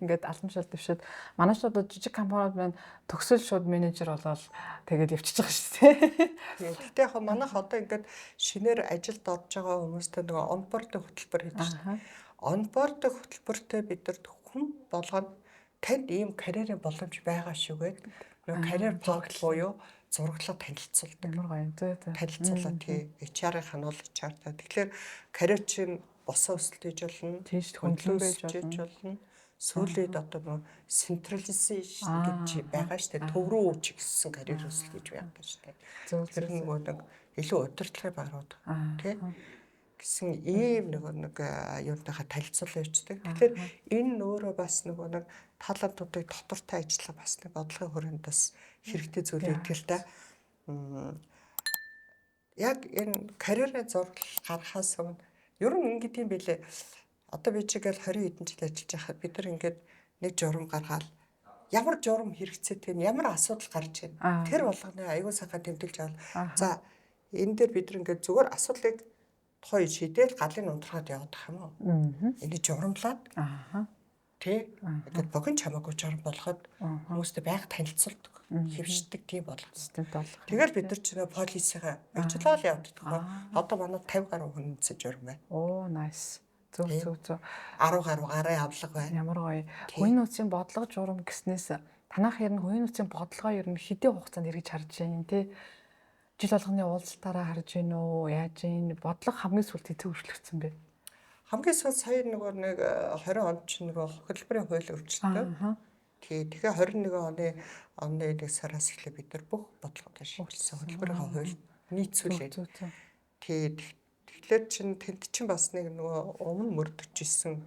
Ингээд албаншаал дэвшээд манай ч одоо жижиг компаниуд маань төгсөл шууд менежер болоод тэгээд явчихж байгаа шүү дээ. Гэхдээ яг манайх одоо ингээд шинээр ажилд орж байгаа хүмүүстэй нөгөө онбордын хөтөлбөр хийж байна. Онбордын хөтөлбөртөө бид нар хүн болгоод танд ийм карьерийн боломж байгаа шүү гэдэг. Нөгөө карьер пак буюу зураглаа танилцуулдаг. Ямар гоё тий. Танилцуулаад тий HR-ын хануул HR-таа. Тэгэхээр карьер чинь босоо өсөлт хийж болно. Хөндлөн байж болно. Сүүлээд одоо нөгөө централизейшн гэж байгаа шүү дээ. Төв рүү чигссэн карьер өсөлт гэж байгаа шүү дээ. Тэр нөгөө нэг илүү удирдлагын багрууд тий гэсэн ийм нэг юунтайхаа танилцуулж явждаг. Тэгэхээр энэ өөрөө бас нөгөө нэг талантуудыг доктортой ажиллах бас нэг бодлогын хүрээнд бас хэрэгтэй зүйл өгдөг л да. Яг энэ карьерийн зураг гаргахаас өмнө ер нь ингэдэг юм билэ. Одоо би чигээл 20 хэдэн жил ажиллаж байхад бид нар ингээд нэг журам гаргаад ямар журам хэрэгцээтэй юм, ямар асуудал гарч байна. Тэр болгоны аюул сайхан тэмдэглэж авал. За энэ дээр бид нар ингээд зүгээр асуудлыг тухай шийдэл галын унтрахад явах юм уу? Энийг журамлаад. Тэ. Ингээд богино чамаагүй журам болгоход хүмүүстэй байнга танилцуулдаг, хэвшдэг тийм болгосон. Тэгэл бид нар ч нэ полисигаа ажиллаад явдаг. Одоо манай 50 гаруй хүн үнсэж журам байна. Оо nice. Зөв. 10 гаруй гарын авлага байна. Ямар гоё. Хувийн нөөцийн бодлого журам гэснээс танах ер нь хувийн нөөцийн бодлогоо ер нь хэдийн хугацаанд эргэж харж байна те. Жил болгоны уулзалтаараа харж гин үү? Яаж гин бодлого хамгийн сүүлд хэзээ өөрчлөгдсөн бэ? Хамгийн сүүлд сая нэг 20 онд ч нэг хөтөлбөрийн хууль өөрчлөлтөө. Тэгэхээр 21 оны 1 сараас эхлээ бид нар бүх бодлогоо шийдсэн хөтөлбөрийн хууль нийцүүлээд. Тэгэхээр чин тэнд чин бас нэг нөгөө өмнө мөрдөж исэн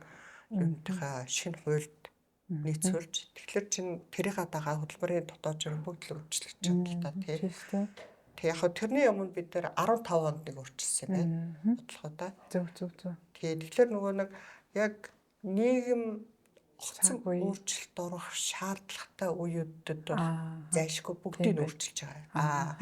юмтайхаа шинэ хуульд нийцүүлж. Тэгэхээр чин тэрийнхаа дагаа хөтөлбөрийн дотоод журам бүгд л өөрчлөгдөж байгаа л да тий. Тэг яг тэрний өмнө бид нэр 15 онд нэг өөрчилсөн байна. Бодлогоо да. Зөв. Тэгэхээр нөгөө нэг яг нийгэм огцон өөрчлөлт орох шаардлагатай үеүүдэд бол зайлшгүй бүгдийг өөрчилж байгаа.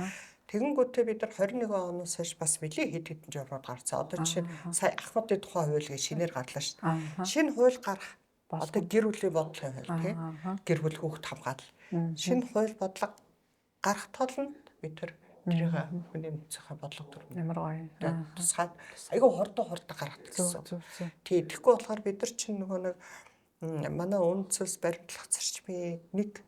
Тэгэнгүүтээ бид нар 21 оноос хойш бас нэлийн хэд хэдэн журмууд гарцсан. Одоо жишээ нь сая ахмадын тухай хууль гэж шинээр гарлаа шүү дээ. Шинэ хууль гарах одоо гэр бүлийн бодлогын хууль тийм гэр бүл хүүхэд хамгаалал. Шинэ хууль бодлого гарах толгонд бид тэр тэрийг хүний нөөцийн бодлого төрөв. Ямар гоё. Тусгаад айгүй хордоо гаргадаг гэсэн. Тий, тэгэхгүй болохоор бид нар чинь нөгөө нэг манай үндэс баримтлах зарчмын нэг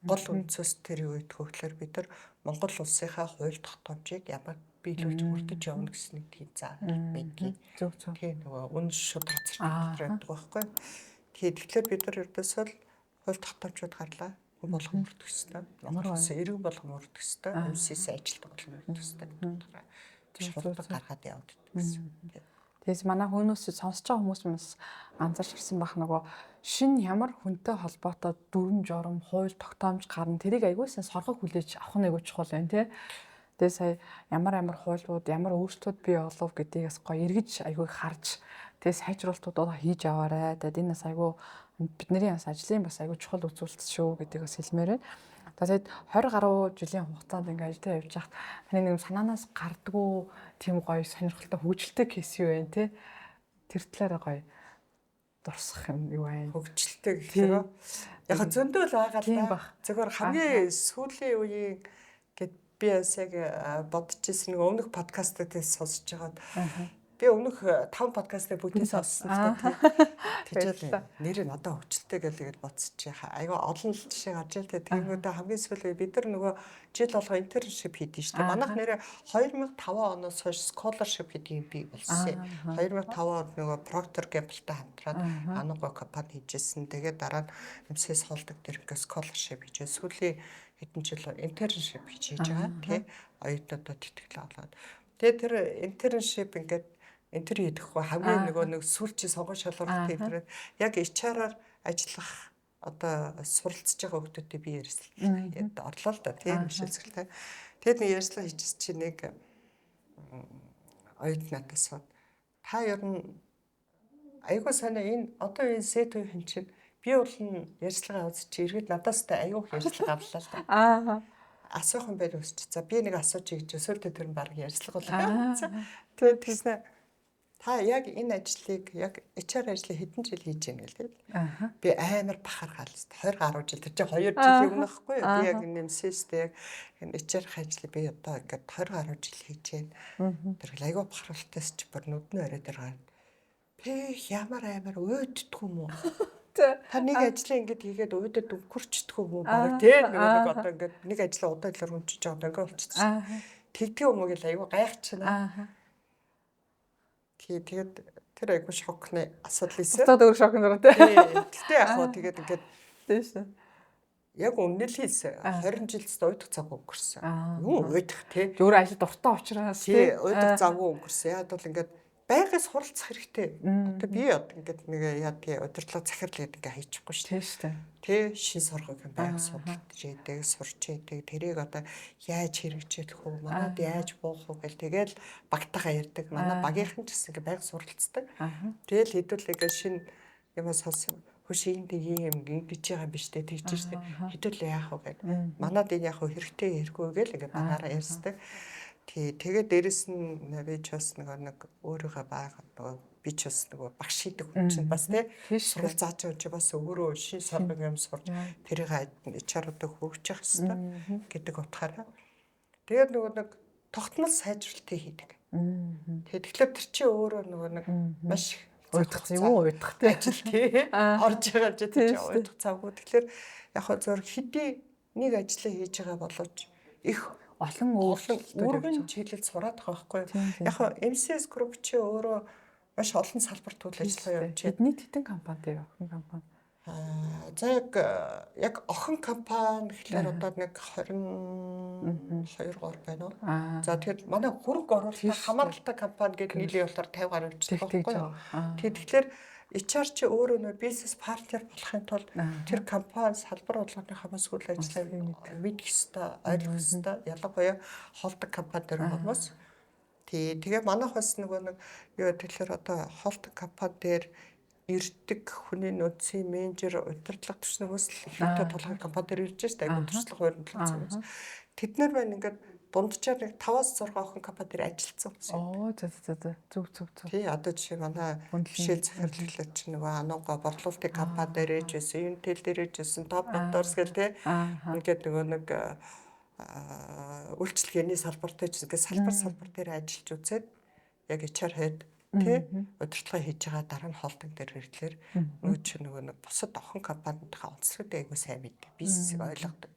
гол үндэс тэр юу гэдэг вэ гэхээр бид нар Монгол улсынхаа хууль тогтоомжийг ямар биелүүлж өртөж явна гэсэн нэг тийм заавар байдгийг. Тийм нөгөө үнэ шударга зарчмаар байдаг байхгүй. Тэгэхээр бид нар ердөөсөө хууль тогтоомжууд гарлаа. Хүн болгон өртөх ёстой. Монгол улсын иргэн болгон өртөх ёстой. Үнсээс ажилтдаг болгон өртөх ёстой. Шударга гаргаад явдаг гэсэн. Тэгээс манай хүмүүст сонсож байгаа хүмүүс бас анзаарч ирсэн байх нөгөө шин ямар хүнтэй холбоотой дүрм журм хууль тогтоомж гарна тэрийг аягуулсан соргог хүлээж авах нь айгүй чухал байна тий. Тэгээ сая ямар хуулиуд ямар өөрчлөлтүүд бий болов гэдгийгээс гоё эргэж айгүй харж тэгээ сайжруулалтуудаа хийж аваарай. Тэгээд энэ бас айгүй бидний бас ажлын бас айгүй чухал үзүүлэлт шүү гэдгийг бас хэлмээр байна. Тэгээд 20 гаруй жилийн хугацаанд ингээд ажилдаа явж хахад таны нэг санаанаас гардггүй тийм гоё сонирхолтой хөгжилтэй кейс юу вэ те тэр талаараа гоё дурсах юм юу байна хөгжилтэй гэхээр яг зөндөө л байгаа л да. Зөвхөн хамгийн сүүлийн үеийн гэд би яг бодож ирсэн нэг өмнөх подкастуудаас сонсож байгаад би өмнөх 5 подкастыг бүгдийг сонссон. Тэгжэл нэр нь одоо хөгжилтэй гэж бодсоч айгаа олон жишээ гарч ирэл. Тэгэнгүүтээ хамгийн сүүлийн бид нар нөгөө жил болго интерншип хийдэж шүү дээ. Манайх нэрээ 2005 оноос хойш scholarship гэдэг юм бий болсон. 2005 онд нөгөө Procter Gamble-тай хамтраад анугаа компани хийжсэн. Тэгээд дараа нь MCS холдог дээр scholarship хийж сүүлийн хэдэн жил интерншип хийж байгаа тий. Оюутнуудад тэтгэлээ олоод. Тэгээд тэр интерншип ингээд интер хийх хамгийн нэг сүүлчийн сонгон шалгуулалт интернет яг HR-аар ажиллах одоо суралцж байгаа хүмүүстэй би ярьсан. Орлоо л да тийм шилжүүлэлтэй. Тэгэд нэг ярьслаа хийчихсэн чи нэг оюутнаас та ер нь айгуу санаа энэ одоо энэ сет үеийн чинь би бол ярьцлага авч чи иргэд надаас та аюух ярьцлага авлаа л да. Асуух юм байл үсч. За би нэг асууж гэж өсөлтөө тэр нь баг ярьцлага болоо. Тэгээд тийснэ та яг энэ ажлыг яг HR ажлыг хэдэн жил хийж байна гэлээ. Би амар бахархал хэвээр 20 гаруй жил тэр чинь 2 жилийн өмнө байхгүй юу? Би яг нэмсэстэй яг энэ HR ажлыг би одоо ингээд 20 гаруй жил хийж байна. Тэр айгаа бахархалтайс чи бүр нүднээ орой дээр гар. Би ямар амар өөддөг юм уу? Та нэг ажлаа ингээд хийгээд өөдөд өнгөрчдөг юм уу? Баг тийм нэг одоо ингээд нэг ажлаа удаа талаар хүнчиж байгаа ингээд болчихсон. Тэгдэг юм уу гэж айгаа гайхчихна. Тэгээд тэр айгуу шокны асуудал ийсэн. Одоо өөр шокн дөрөв тий. Тэгтээ яг хоо тэгээд ингээд тийш. Яг өмнө л хийсэн. 20 жилд уйдах цаг өнгөрсөн. Юу уйдах тий. Өөр ажил дуртай учраас тий уйдах цаг өнгөрсөн. Яг бол ингээд байгаас суралцах хэрэгтэй. Одоо би ингээд нэг яадгийн удирдлага захирал гэдэг ингээ хийчихгүй шүү дээ. Тийм шүү дээ. Тэ шин соргог байгаас судалж идэг, сурч идэг. Тэрийг одоо яаж хэрэгжүүлэх вэ? Манад яаж буух вэ гэл тэгэл багтаага ярьдаг. Манай багийнхан ч гэсэн ингээ байг суралцдаг. Тэгэл хэдүүл ингээ шин юм сонсон. Хөш энд юм ингэж байгаа биш дээ тэгж штэ. Хэдүүл яах вэ гэд. Манад энэ яах вэ хэрэгтэй хэрэггүй гэл ингээ багаараа ярьсдаг. Тэгээд дээрэс нь би ч бас нэг өөрийгөө байгаа нөгөө би ч бас нөгөө багш хийдэг хүн чинь бас тий сурал зааж байгаа чи бас өөрөө шин соргог юм сурч тэрийг HR-уудыг хөгжих хэрэгтэй гэдэг утгаараа. Тэгээд нөгөө нэг тогтмол сайжруулалтыг хийдэг. Тэгэхээр тэр чи өөрөө нөгөө нэг маш уйдах юм уу уйдах тий ажил тий орж байгаа ч тий уйдах цаггүй. Тэгэхээр яг хөө зөөр хэдий нэг ажлаа хийж байгаа боловч их олон өөргөн чиглэл сураад байгаа байхгүй. Яг MCS Group чи өөрөө маш олон салбарт үйл ажиллагаа явуулж байна. Бидний тэтэн компани дээр охин компани. За яг охин компани гэхэлэр одоо нэг 22 гор байна уу? За тэгэхээр манай хөрөнгө оруулалттай хамааралтай компани гэдэг нийлээ болоор 50 гаруй болчихсон байхгүй. Тэгэхээр HR чи өөрөө нөө бизнес партнер болохын тулд тэр компани салбар болгоныхаа бас үйл ажиллагааг мэдэх ёстой, ойлгох ёстой. Ялангуяа холдог компани дээр хүмүүс. Тэгээ манайх бас нэг юу тэгэхээр одоо холдог компани дээр ирдэг хүний нөөцийн менежер, удирдлага төсний хүмүүс л ихэнхдээ толгойн компани дээр ирж штэ. Айгуу туршлага хуурин төлөвлөсөн хүмүүс. Тэд нар байна ингээд дунджаар нэг 5-6 охин компани дээр ажилласан хүмүүс. Оо зүг. Тий, одоо жишээ манай бишэл захирлуулаад чинь нөгөө анууга борлуулалтын компани дээр ээж байсан, Intel дээр ээж байсан, Top Motors гэл тий. Ингээд нөгөө нэг үйлчлэгээний салбарт ээж ингээд салбар дээр ажиллаж үзээд яг HR head тий удирдлага хийж байгаа дараа нь холдинг дээр ирэхлээр нөгөө чинь нөгөө нэг бусад охин компанидаа онцлогтой айгуу сайн мэддэг, бизнесийг ойлгодог.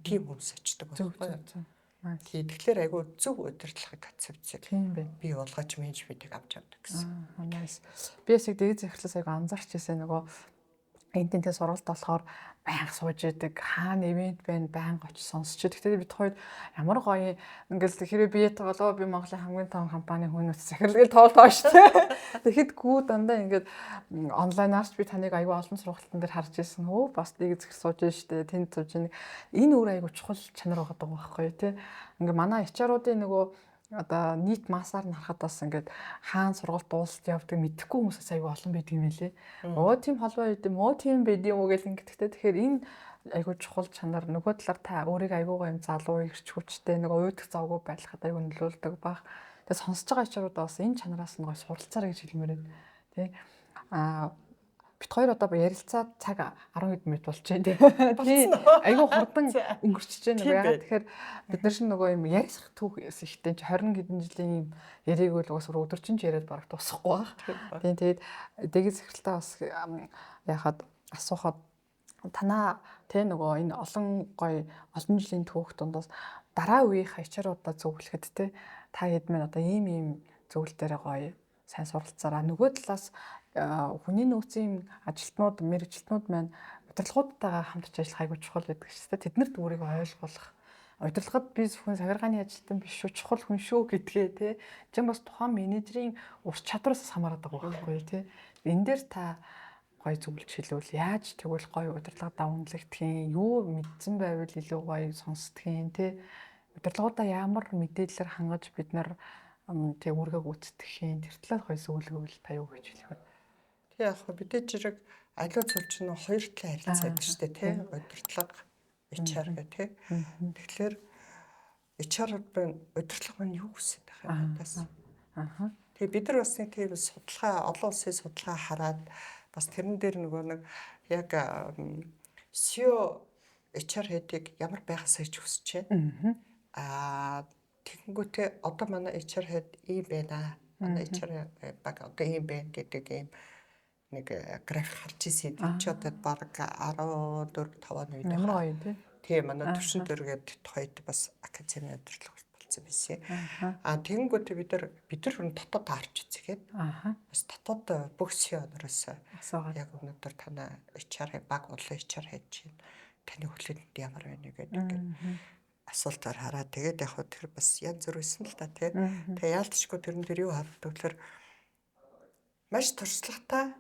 Тим хүмүүс очдог байхгүй юу? Тэгэхээр айгуу зөв удирдлагын концепцийг бий болгож менежментийг авч явдаг гэсэн. Nice. Би яг дээд захирлаас айгуу анзаарч ирсэн нөгөө энтэнтэй сургалт болохоор байнга сууж идэг хаана ивент байна байнга очиж сонсч. Тэгтээ бид хоёр ямар гоё ингээл хэрэг биетэй болоо би Монголын хамгийн том компани хүнээс захирлал тоолтоо штэ. Тэгэхэд гүү дандаа ингээд онлайнаарч би таныг айгүй олон сургалтын дээр харж ирсэн. Өө бас нэг захирал сууж штэ тэнд сууж нэг энэ өөр айгүй чухал чанар байгаа байхгүй тий. Ингээ манай HR-уудын нөгөө одоо нийт массаар нь харахад бас ингээд хаан сургалт дуусалт явдаг мэдэхгүй хүмүүсээс аягүй олон байдаг юм лээ. Оо тийм холбоо байд юм уу тийм байд юм уу гэл ингэхдээ тэгэхээр энэ аягүй чухал чанар нөгөө талаар та өөрийг аягүй юм залуу ирч хүчтэй нөгөө уйдах завгүй байлгахад аягүй нөлөөлдөг баг. Тэгээ сонсож байгаа ачааруудаа бас энэ чанараас нь гоё суралцаарай гэж хэлмээр байна. Тэ бит хоёр одоо ярилцаад цаг 10 хэд минут болчихжээ тий. Айгүй хурдан өнгөрчихөж байна. Ягаад тэгэхээр бид нар шин нөгөө юм ярих түүхээс ихтэй 20 хэдэн жилийн юм яриг бол уус өдөржин ч яриад бараг дуусахгүй баг. Тийм тэгээд дэгийн захиралтаа бас яхад асуухад танаа тий нөгөө энэ олон гоё олон жилийн түүх дундаас дараа үеийнх HR-уудаа зөвлөхөд тий та хэд мэн одоо ийм зөвлөл дээр гоё сайн суралцаараа нөгөө талаас хүний нөөцийн ажилтнууд, мэрэгчлэтнүүд маань удирдлагуудтайгаа хамтарч ажиллах айгүй чухал байдаг шүү дээ. Тэднэрт өөрийгөө ойлгуулах. Удирдлагад би зөвхөн сахиргааны ажилтан биш шүү, чухал хүн шүү гэдгээ тий. Чин бас тухайн менежерийн ур чадвараас хамаарат байгаа байхгүй тий. Энэ дээр та гоё зөвлөж хэлвэл яаж тэгвэл гоё удирдлага давамжлагдхийн, юу мэдсэн байвал илүү гоё сонсдгийн тий. Удирдлагуудаа ямар мэдээлэлээр хангаж бид нар тэг үүргээ гүйцэтгэхийн тэр талаар гоё зөвлөгөөл та юу гэж хэлэх вэ? Яг мэдээж зэрэг аливаа цулч нь хоёр талын харилцаа байдаг шүү дээ тий. Удирдлага HR гэх тий. Тэгэхээр HR-ууд удирдлага маань юу хүсэж байгаа юм бас. Тэгээ бид нар бас нэг тийм судалгаа олон улсын судалгаа хараад бас тэрэн дээр нөгөө нэг яг CEO HR head-ийг ямар байхасаа ч хүсэж байна. Тэгэнгүүтээ одоо манай HR head ийм байна. Манай HR баг одоо ийм байна гэдэг ийм нэг график харж ирсэн. Энд ч одоо баг 14-5 үед ямар гоё тий. Тийм манай төвшин дөргээд хоёрт бас академи удирдлага болсон байсан. Тэгэнгүүтээ бид нар дотоод харж үзгээд бас дотоод бүх CEO-ноос яг өнөөдөр танаа HR баг олон HR хийж байна. Таны хүлээнд ямар байна гэдэг асуултаар хараад тэгээд яг хөө тэр бас янз бүр байсан л та тий. Тэгээ яалтчгүй тэрэн дээр юу харагдав гэхээр маш туршлагатай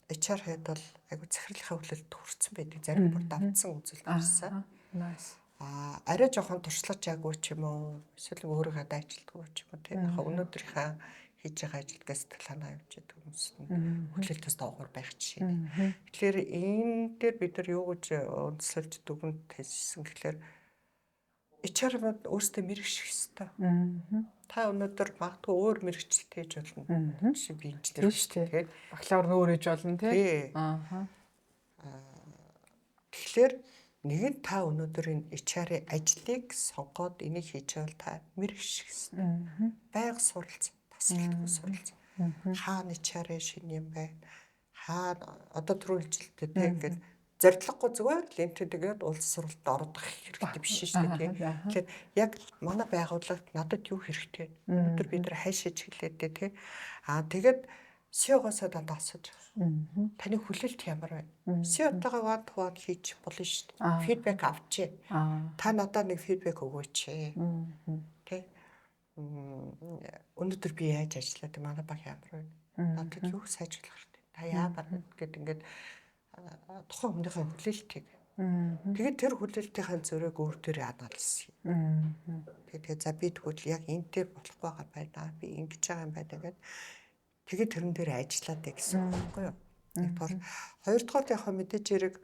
HR head бол айгу захирлынхаа хүлээлт хүрсэн байдаг. Зарим бүр давтсан үзэл гарсан. Nice. Арай жоохон туршлаж байгаагүй ч юм уу, эсвэл өөрийгөө дайчилдаггүй ч юм уу тий. Яг өнөөдрийнхээ хийж байгаа ажилдаа сэтгэл санаа явж байгаа хүмүүс нь хүлээлтээс доогуур байх жишээ. Тэгэхээр энэ дээр бид нар юу гэж онцлж дүгнэлт хийсэн гэхээр HR-ууд өөрсдөө мэрэгших ёстой. Та өнөөдөр магадгүй өөр мэрэгчлэлтэй хийж болно. Жишээ би инженер шүү дээ. Бакалавр өөр хийж болно тий. Тэгэхээр нэгэн та өнөөдөр энэ HR-ийн ажлыг сонгоод энийг хийж байвал та мэрэгших ёстой. Байнга суралц, тасралтгүй суралц. Хаана HR-ийн шинэ юм байна? Хаана одоо түрүү хэлжэлтэй тий ингээд зорилгогүй зүгээр л энэ тэгээд улс сурвалжанд орох хэрэгтэй биш шүү дээ. Тэгэхээр яг манай байгууллагт надад юу хэрэгтэй вэ? Өнөөдөр бид нар хайшиж хэлээд тий. Тэгээд CEO-гоосоо дандаа асууж байгаа. Таны хүлээлт ямар байна? CEO-тойгоо one to one хийж болно шүү дээ. Фидбек авчи. Та надад нэг фидбек өгөөч. Тий. Өнөөдөр би яаж ажиллаад манай баг ямар байна? Надад юу сайжруулах хэрэгтэй? Та яагаад гэдэг ингээд тухайн хүнийхээ хүлээлтийг. Тэгээд тэр хүлээлтийн зөрөөг өөр төрөө анализ хий. Тэгээд за би тэгвэл яг энтэй болох байгаа байна. Би ингэж байгаа юм байна гэдэг. Тэгээд тэрэн дээр ажиллаад байх гэсэн үг байхгүй юу? Нэгдүгээр, хоёрдугаар яг мэдээж хэрэг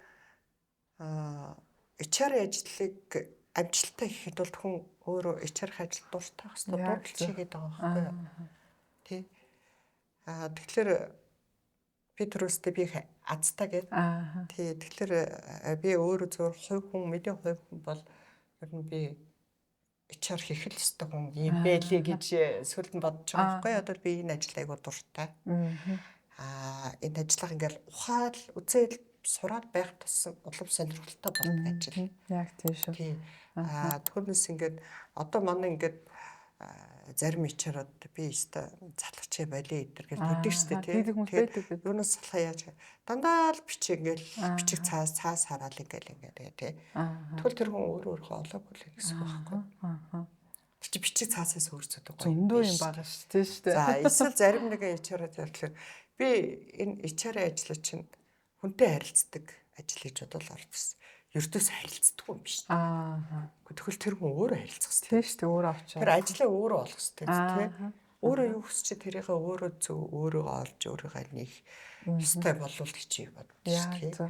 HR ажлыг амжилттай ихэд бол хүн өөрөө HR ажил дуртай байх хэрэгтэй. Дуудлж хийгээд байгаа байхгүй юу? Тий. Тэгэхээр би түрүүстэй би азтай гэдэг. Тий. Тэгэхээр би өөрөө зөвхөн хувь хүн, мэдээ хувь хүн бол ер нь би HR хийх л ёстой хүн юм байлээ гэж сүлд нь бодож байгаа байхгүй юу? Одоо би энэ ажил айгуу дуртай. Энэ ажиллах ингээл ухаал үзэл сураад байх тусам улам сонирхолтой болдог ажил. Яг тийм шүү. Тий. Түүнээс ингээд одоо манай ингээд зарим ичараад би өстой залхачаа болио эдэр гэж хэлдэг шүү дээ тий. Тэгээд юунаас салхаа яаж дандаа л бичиг ингээл бичиг цаас хараал ингээл тий. Тэгвэл тэр хүн өөрөө олоогүй л гэсэн үг байхгүй. Чи бичиг цаасаас өөрсдөө гоё. Зөндөө юм байгаа шүү дээ. За эсвэл зарим нэгэн ичараад ярьлаар би энэ ичараа ажил чинь хүнтэй харилцдаг ажил гэж бодвол орчихсон. Ердөөс харилцдаг юм биш. Тэгвэл тэр хүн өөрөө харилцах хэрэгтэй. Тийм шүү дээ, өөрөө авчаа. Тэр ажлаа өөрөө олох хэрэгтэй тийм. Өөрөө юу хүсч тэрийгээ өөрөө зөв өөрөө олж өөрийгөө нээх ёстой болвол гэж боддог шүү дээ.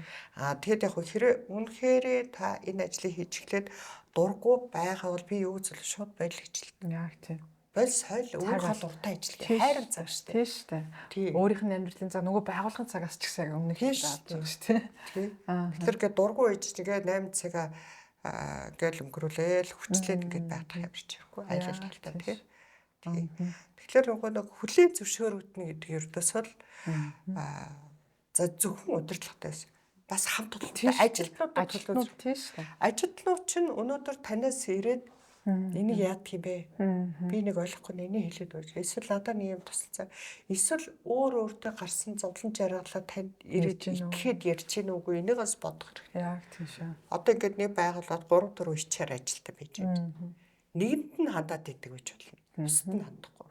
Тэгэд яг хэрэг үнэхээр та энэ ажлыг хийж эхлээд дурггүй байгаа бол би юу зөв шууд байл гэж хэлдэг. Яг тийм. Бол соёл өөрөө дуртай ажил гэх хайрын цаг шүү дээ. Тийм шүү дээ. Өөрийнх нь амьдралын цаг нөгөө байгууллагын цагаас ч гэсэн өмнө хийж байгаа шүү дээ. Тэгэхээр гээд дурггүй ээж тэгээд 8 цагаа гээл өнгөрүүлээл хүчлээд ингээд байх ямарч хэрэггүй айл талтай тийм. Тэгэхээр нөгөө нэг хүлийн зөвшөөрөгднө гэдэг ердөөсөө л за зөвхөн удирдлагатай бас хамт олонтой ажилтнууд тийм шүү дээ. Ажилтнууд чинь өнөөдөр танаас ирээд энийг яадаг юм бэ? Би нэг ойлгохгүй нэний хэлээд байж. Эсвэл надад нэг юм тусалцаа. Эсвэл өөртөө гарсан зовлон жаргалаа танд ирээд ихэд ярьж гин үгүй энийг бас бодох хэрэгтэй. Яг тийм шүү. Одоо ингээд нэг байгууллагад 3-4 ичээр ажилтаа байж байна. Нэгэнд нь хандаад идэг гэж болно. Бусд нь хандахгүй.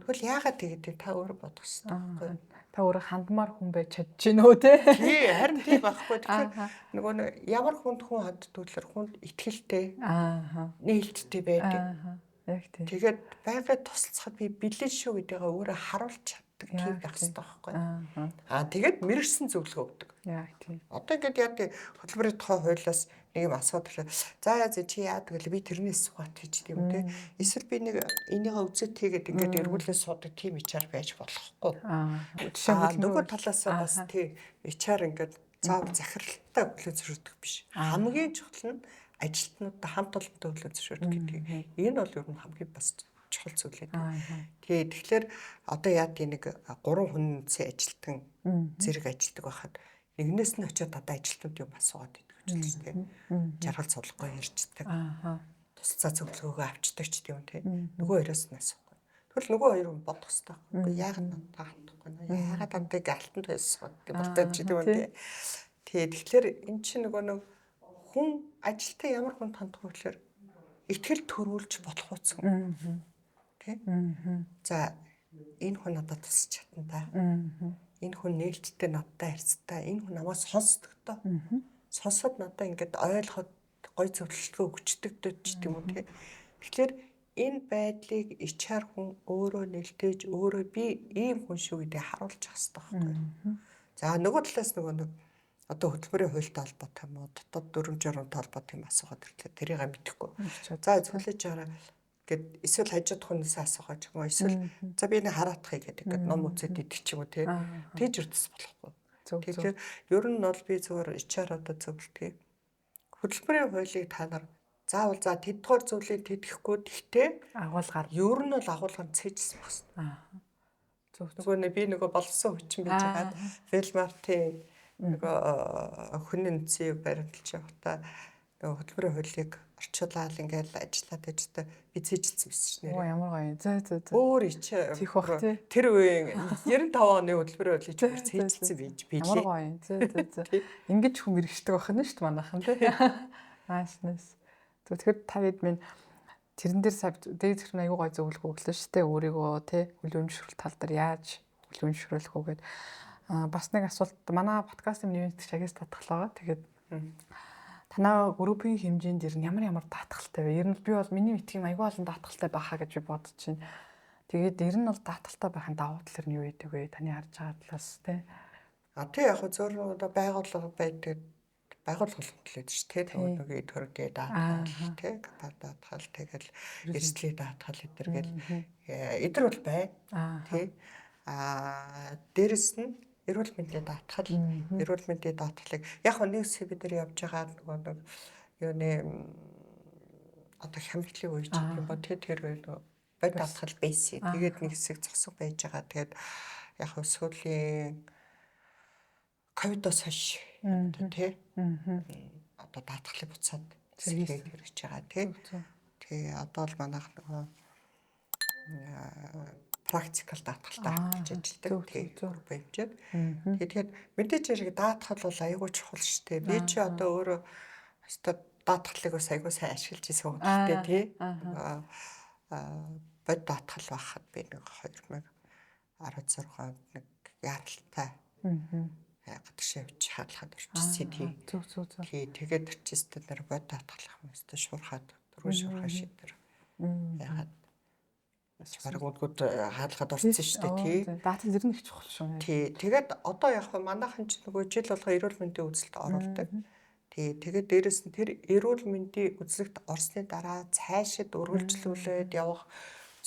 Тэгвэл яагаад тэгээд та өөрөө бодох хэрэгтэй байхгүй? Та өөрөө хандмаар хүн байж чадж гин үү те? Тий, харин тий байхгүй. Тэгэхээр нөгөө ямар хүнд хүн ханддгуулаар хүнд ихтгэлтэй. Нээлттэй байдаг. Яг тий. Тэгээд байгаад тусалцахад би бэлэн шүү гэдээгээ өөрөө харуулж чаддаг тийм байх хэрэгтэй байхгүй. Тэгээд мэрэгсэн зөвлөгөө өгдөг. Яг тий. Одоо ингээд яа тий хөтөлбөрийн тухай хуулиас нэг юм асуудал. За чи яадаг вэ? Би тэрнээс сугаат гэж тийм үү те. Эсвэл би нэг энийгээ үзet хийгээд ингээд эргүүлээ суудаг тийм HR байж болохгүй. Нөгөө талаасаа бас тий HR ингээд заавал захиралтай өглөө зөвшөөрдөг биш. Хамгийн чухал нь ажилтнуудаа хамт олонтой өглөө зөвшөөрдөг гэдэг. Энэ бол ер нь хамгийн бас чухал зүйл гэдэг. Тэгэхээр одоо яад нэг 3 хүнээс ажилтан зэрэг ажилтдаг байхад нэгнээс нь очиод одоо ажилтнууд юм асуугаад байдаг гэж байна тийм. Жаргал судлахгүй ярьцдаг. Тусалцаа зөвлөгөөгөө авчдаг ч тийм үү. Нөгөө хоёроос нь асуухгүй. Тэгвэл нөгөө хоёр хүн бодох хэрэгтэй. Яагаад та хандахгүй нэ? Яагаад амтыг алтан тойсгоо гэдэг болтойч тийм үү. Тэгэхээр эн чинь нөгөө нэг хүн ажилтаа ямар хүнд хандах вэ гэхээр итгэл төрүүлж болох үсэн. Тийм. За энэ хүн надад тусч чадна та. Энэ хүн нээлттэй надтай харьцтай. Энэ хүн намайг сонсдог доо. Сонсоод надад ингээд ойлгоход гой зөвлөлтөө өгчдөг ч тийм үү. Тэгэхээр энэ байдлыг HR хүн өөрөө нэлтээж өөрөө би ийм хүн шүү гэдгийг харуулж явах хэрэгтэй байхгүй. За нөгөө талаас нөгөө нэг одоо хөтөлбөрийн хуультай холбоотой юм уу дотоод дүрм журамтай холбоотой юм асуугаад ирлээ. Тэрийг мэдэхгүй. За зөвлөж байгаа гэд эсвэл хажууд хүнээс асуугаад ч юм уу эсвэл за би энэ хараатахыг гэдэг ном үзээд идэх ч юм уу тийж үрдэс болохгүй. Тэгэхээр ер нь бол би зөвөр HR одоо зөвлөдгийг хөтөлбөрийн хуулийг та нар заавал за тэдгээр зүйлийг тэтгэхгүй гэхдээ агуулгаар ер нь бол агуулгаар цээжсэн байна. Нөгөө би нөгөө болсон хүчин байж байгаа. Велмартын нөгөө хүний нөөцийг баримталж явахдаа нөгөө хөтөлбөрийн хуулийг орчуулаад ингээл ажиллаад байжтай би цээжилсэн байсан шнэ. Ямар гоё. За. Өөр ич тэр үеийн 95 оны хөтөлбөрийн хуулийг ч цээжилсэн байж би. Ямар гоё. За. Ингэж хүм мэрэгчдэг байх нь шүү дээ манайхан тий. Наашнас. Тэгэхээр та хэд минь тэрэн дээр дээд зөвхөн аюу гой зөвлөгөө өглөө шүү дээ. Өөрийгөө тий хүлэмжшрэл тал дээр яаж хүлэмжшрүүлэх вэ гэд бас нэг асуулт манай подкастын нэмэгдэх чагаас татгалгаа. Тэгээд танаа группийн хэмжээнд ямар даатгалтай вэ? Ер нь би бол миний мэтгийн аюу олон даатгалтай байхаа гэж би бодож байна. Тэгээд ер нь бол даатгалтай байхын давуу тал нь юу байдаг вэ? Таны харж байгаа талаас тий. Тий яг зөв одоо байгууллага байдаг байгууллага төлөөд ш тэ нөгөө эдгэргээ даатгал тэ капа даатгал тэгэл эрсдлийн даатгал эдгэргээл эдгэр бол байна тэ дээрэс нь эрүүл мэндийн даатгал эрүүл мэндийн даатгалыг яг нэг бид нар явж байгаа нөгөө нэг юуны одоо хямралын үеч юм ба тэр бод даатгал бэйси тэгээд нэг хэсэг зогсог байж байгаа тэгээд яг сүүлийн ковидос хойш тий одоо даатгалыг буцаад сэргээд хэрэгж байгаа тий одоо л манайх нөгөө практикал даатгалтай хийж ажилладаг тий групп хэмжээд тэгээд мэдээж хэрэг даатгал бол аюул чухал шүү дээ би чи одоо өөрөө өстө даатгалыг бас аюул сайн ашиглаж ирсэн хүмүүстэй тий бод даатгал байхад би нэг 2016 онд нэг яралтай гадагш явж хаалхад орчихсон тий. Тий тэгээд очижтэй нар бод даатгалах юмстай шуурхаад дөрөв шуурхаа шийдэр. Ягаад баргуудгууд хаалхад орсон шүү дээ тий. Даатгал ер нь их чухал шүү. Тий тэгээд одоо яг манайхан ч нөгөө жил болго эрүүл мэндийн үзэлд оруулдаг. Тий тэгээд дээрэс нь тэр эрүүл мэндийн үзэлд орсны дараа цаашид өргөлжлүүлээд явах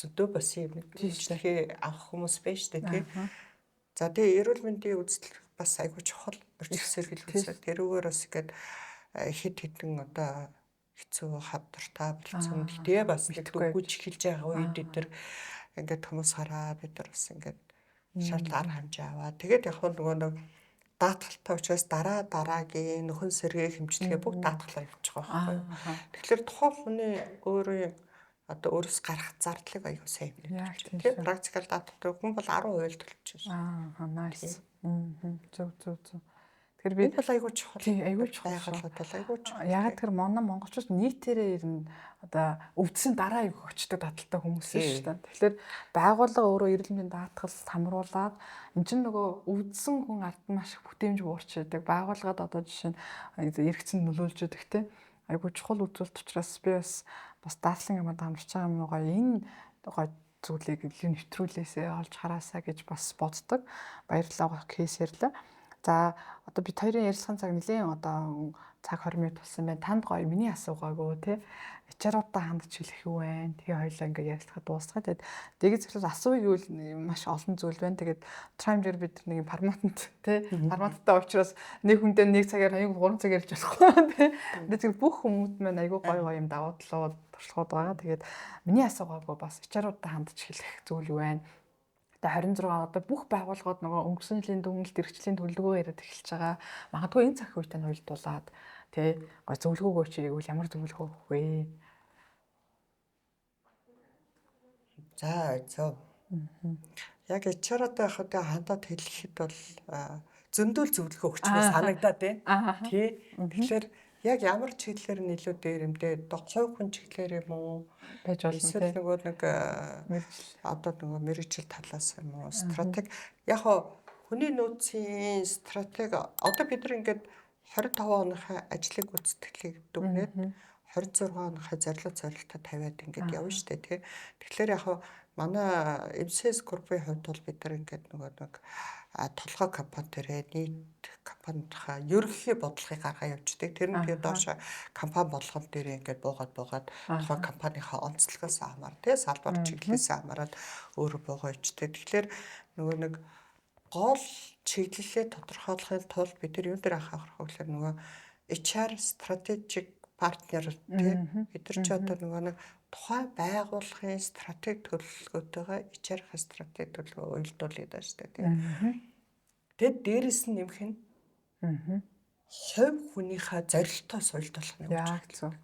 зөндөө бас юм тийшлэхээ авах хүмүүс байж дээ тий. За тэгээ эрүүл мэндийн үзэл бас айгүй чухал өрчих сэргийлүүлсэн. Тэрүүгээр бас ингээд хэд хэдэн одоо хэцүү хавдартай болсон. Тэгээ бас дөггөж эхэлж байгаа үед бид нар ингээд хүмүүс хараад бид нар бас ингээд шаардлага хэмжээ аваа. Тэгээд яг нөгөө нэг даатгалтай учраас дараагийн нөхөн сэргээ хэмжлэгээ бүгд даатгалаар явчих байгаа байхгүй. Тэгэхээр тухайн хүний өөрийн одоо өөрөөс гарах зардлыг аягүй сайн хэмнэж байна. Тийм практикал даатгалтай хүн бол 10% төлж байна. Nice. Зөв. Тэгэхээр би бол аягүй чухал. Тийм аягүй чухал. Байгууллагууд бол аягүй чухал. Яг тэр монголчууд нийтээрээ ер нь одоо өвдсөн дараа аягүй очдог даатгалтай хүмүүс шүү дээ. Тэгэхээр байгууллага өөрөө эрүүл мэндийн даатгал хамруулад эн чинь нөгөө өвдсөн хүн ард нь маш их бүтээмж буурч байдаг. Байгууллагад одоо жишээ нь эргэцэн нөлөөлж өгдөг те. Аягүй чухал үзүүлэлт учраас би бас даатгалын юмд хамарч байгаа юм уу энэ гоо зүйлийг илүү нэвтрүүлээсээ олж хараасаа гэж бас боддог. Баярлалаа кейс ярьлаа. За одоо бид хоёрын ярилцлагын цаг нэлээд одоо цаг 20 минут болсон байна. Танд гоё миний асуугаагүй тий. Ачааруудаа хандж хэлэх юу вэ? Тэгээ хоёлаа ингээ ярилцлага дуусгаад тэгээд дэгийг зөвлөж асууя гэвэл маш олон зүйл байна. Тэгээд таймжэр бид нэг форматанд тий форматтай учраас нэг хүндээ нэг цагаар аяг 3 цаг ярьж болохгүй тий. Тэгээд бүх хүмүүд маань аягүй гоё юм давуу талууд туршлагууд байгаа. Тэгээд миний асуугаагүй бас ачааруудаа хандж хэлэх зүйл юу вэ? Одоо 26 одоо бүх байгууллагууд нөгөө өнгөрсөн жилийн дүгнэлт эрхчлэлийн төлөвлөгөө яриад эхэлж байгаа. Магадгүй энэ цаг үетэй нь уйлдуулаад тий гой зөвлөгөөгөө чи игүүл ямар зөвлөгөө өгөх вэ? За зөв. Яг ачаараатай хадаа хандаад хэлэхэд бол зөндөл зөвлөгөө өгч байгаа санагдаад байна. Тий. Тэгэхээр яг ямар чиглэлээр нь илүү дээр юм дээ? Хувь хүн чиглэлээр юм уу? Байж болно. Эсвэл нөгөө нэг одоо нөгөө мэргэжил талаас юм уу? Стратеги яг хүний нөөцийн стратеги одоо бид нар ингээд 25 оныхаа ажлыг гүйцэтгэлийг дүгнээд 26 оныхаа зорилттой тавиад ингээд явна шүү дээ тий. Тэгэхээр яг манай MCS группийн хувьд бол бид нар ингээд нөгөө нэг толгой компани дээрээ нийт компанийнхаа ерөнхий бодлогыг гаргаа явуулдаг. Тэр нь тэгээд доош компани болгон дээр ингээд буугаад тухайн компанийнхаа онцлогоос хамаар тий салбар чиглэлээс хамаарат өөрөө буугаа ичдэг. Тэгэхээр нөгөө нэг гол чиглэлээ тодорхойлохын тулд бид нар юу дээр анхаарах вэ гэхээр нөгөө HR strategic partner тий бид нар ч одоо нөгөө нэг тухайн байгууллагын стратеги төлөвлөгөөтэйгээ HR стратеги төлөвлөгөө уялдуулъя даа шүү дээ тий. Тэгэд дээрэс нь нэмэх нь хувь хүнийхээ зорилтоос уялдуулах нь яг зөв.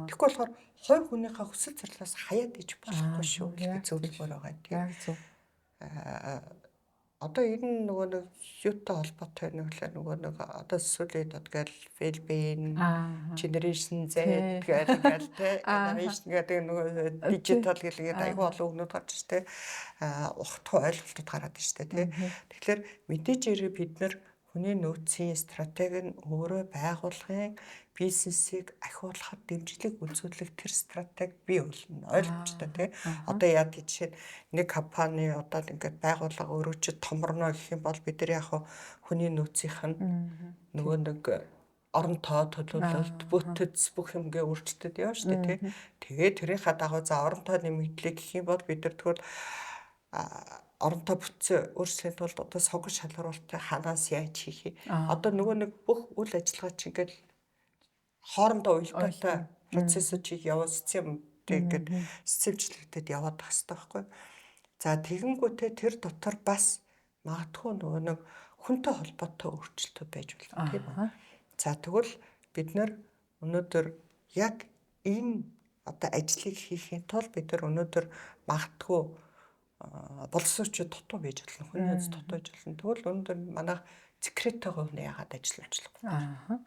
Тэгэхгүй болохоор хувь хүнийхээ хүсэл зорилгоос хаяад иж болохгүй шүү гэх зөвлөгөөр байгаа тий. Яг зөв. Одоо энэ нөгөө нэг юутай холбоотой нөгөө нэг одоо сүүлийн тодгал Philippine Generation Z гэдэг тий innovation гэдэг нөгөө digital гэдэг аюул олон өгнөд гарч штэ ухтгүй ойлголтууд гараад штэ тий. Тэгэхээр мэдээж хэрэг бид нар хүний нөөцийн стратеги нь өөрөө байгууллагын бизнесийг ахиулахад дэмжлэг үзүүлэх тэр стратеги бий болно. Ойлгомжтой тий. Одоо яг жишээ нэг компани одоо ингээд байгууллага өрөөж томорно гэх юм бол бид нар яг хүний нөөцийнх нь нөгөө нэг оронтой төлөвлөлт, бүтэц бүх юмгээ өөрчлөлтөд явна шүү дээ, тий. Тэгээд тэрийнхаа дагуу за оронтой нэмэгдлээ гэх юм бол бид нар тэгвэл оронтой бүтцээ өөрчлөхийн тулд одоо сонгон шалгаруулалтыг ханаас яаж хийх вэ? Одоо нөгөө нэг бүх үйл ажиллагаа чинь ингээд хоорондоо уялдаатай процессыг явуулсан юм тэгээд системчлэгдэд яваад байх хэрэгтэй байхгүй. За тэгэнгүүтээ тэр дотор бас магадгүй нөгөө нэг хүнтэй холбоотой өөрчлөлтүүд байж болно тийм үү. За тэгвэл бид нэр өнөөдөр яг энэ одоо ажлыг хийхийн тулд бид нар өнөөдөр магадгүй боловсруучид дутуу байж болно. Хүний үз дутуу байж болно. Тэгвэл өнөөдөр манайх секреттэйгээ өнөө яагаад ажил ажиллахгүй.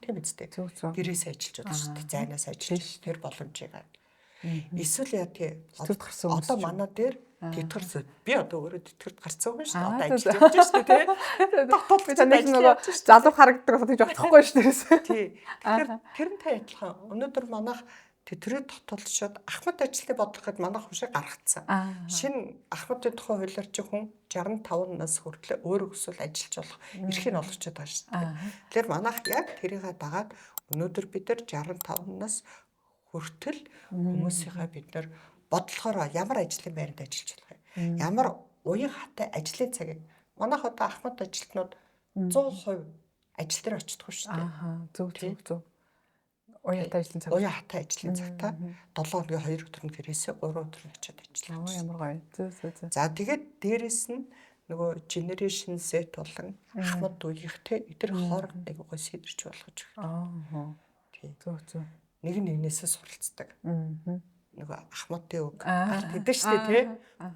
Тийм үстэй. Гэрээс ажиллаж байгаа шүү дээ. Зайнаас ажиллаж тэр боломжийг. Эсвэл яа тий одоо манай дээр тэтгэрс би одоо өөрөө тэтгэрт гарцсан хүн шүү дээ. Одоо ажиллаж явж шүү дээ тий. Дотоод би таныг нөгөө залуу харагддаг гэж бодохгүй шүү дээ. Тий. Тэгэхээр тэрнтэй адилхан өнөөдөр манайх тэтгэрийн дотоолшоод ахмад ажлыг бодлоход манайх хүн шиг гаргацсан. Шинэ ахмадын тухай хуулиар чи хүн 65 нас хүртэл өөрөө өсвөл ажиллаж болох эрхийг олгочод байгаа шүү дээ. Тэгэхээр манайх яг тэрийгээ дагаад өнөөдөр бид нар 65 нас хүртэл хүмүүсийнхаа бид нар бодлохоор ямар ажлын байранд ажиллаж болох юм. Ямар уян хатай ажлын цагийг манайх одоо ахмад ажилтнууд 100% ажил дээр очдог шүү дээ. Зөв. Уян хатай ажлын цаг. Уян хатай ажлын цагта 7 хоногийн 2 өдөр нь гэрээсээ 3 өдөр нь очиод ажиллах. Ямар гоё. Зөв. За тэгээд дээрэс нь нөгөө generation Z болон ахмад үеийнхтэй эдгээр хооронд нэг гоё сэдвэрч болгож өгөх. Зөв. Нэг нэгнээсээ суралцдаг. Нөгөө ахмадын үг алт гэдэг шүү дээ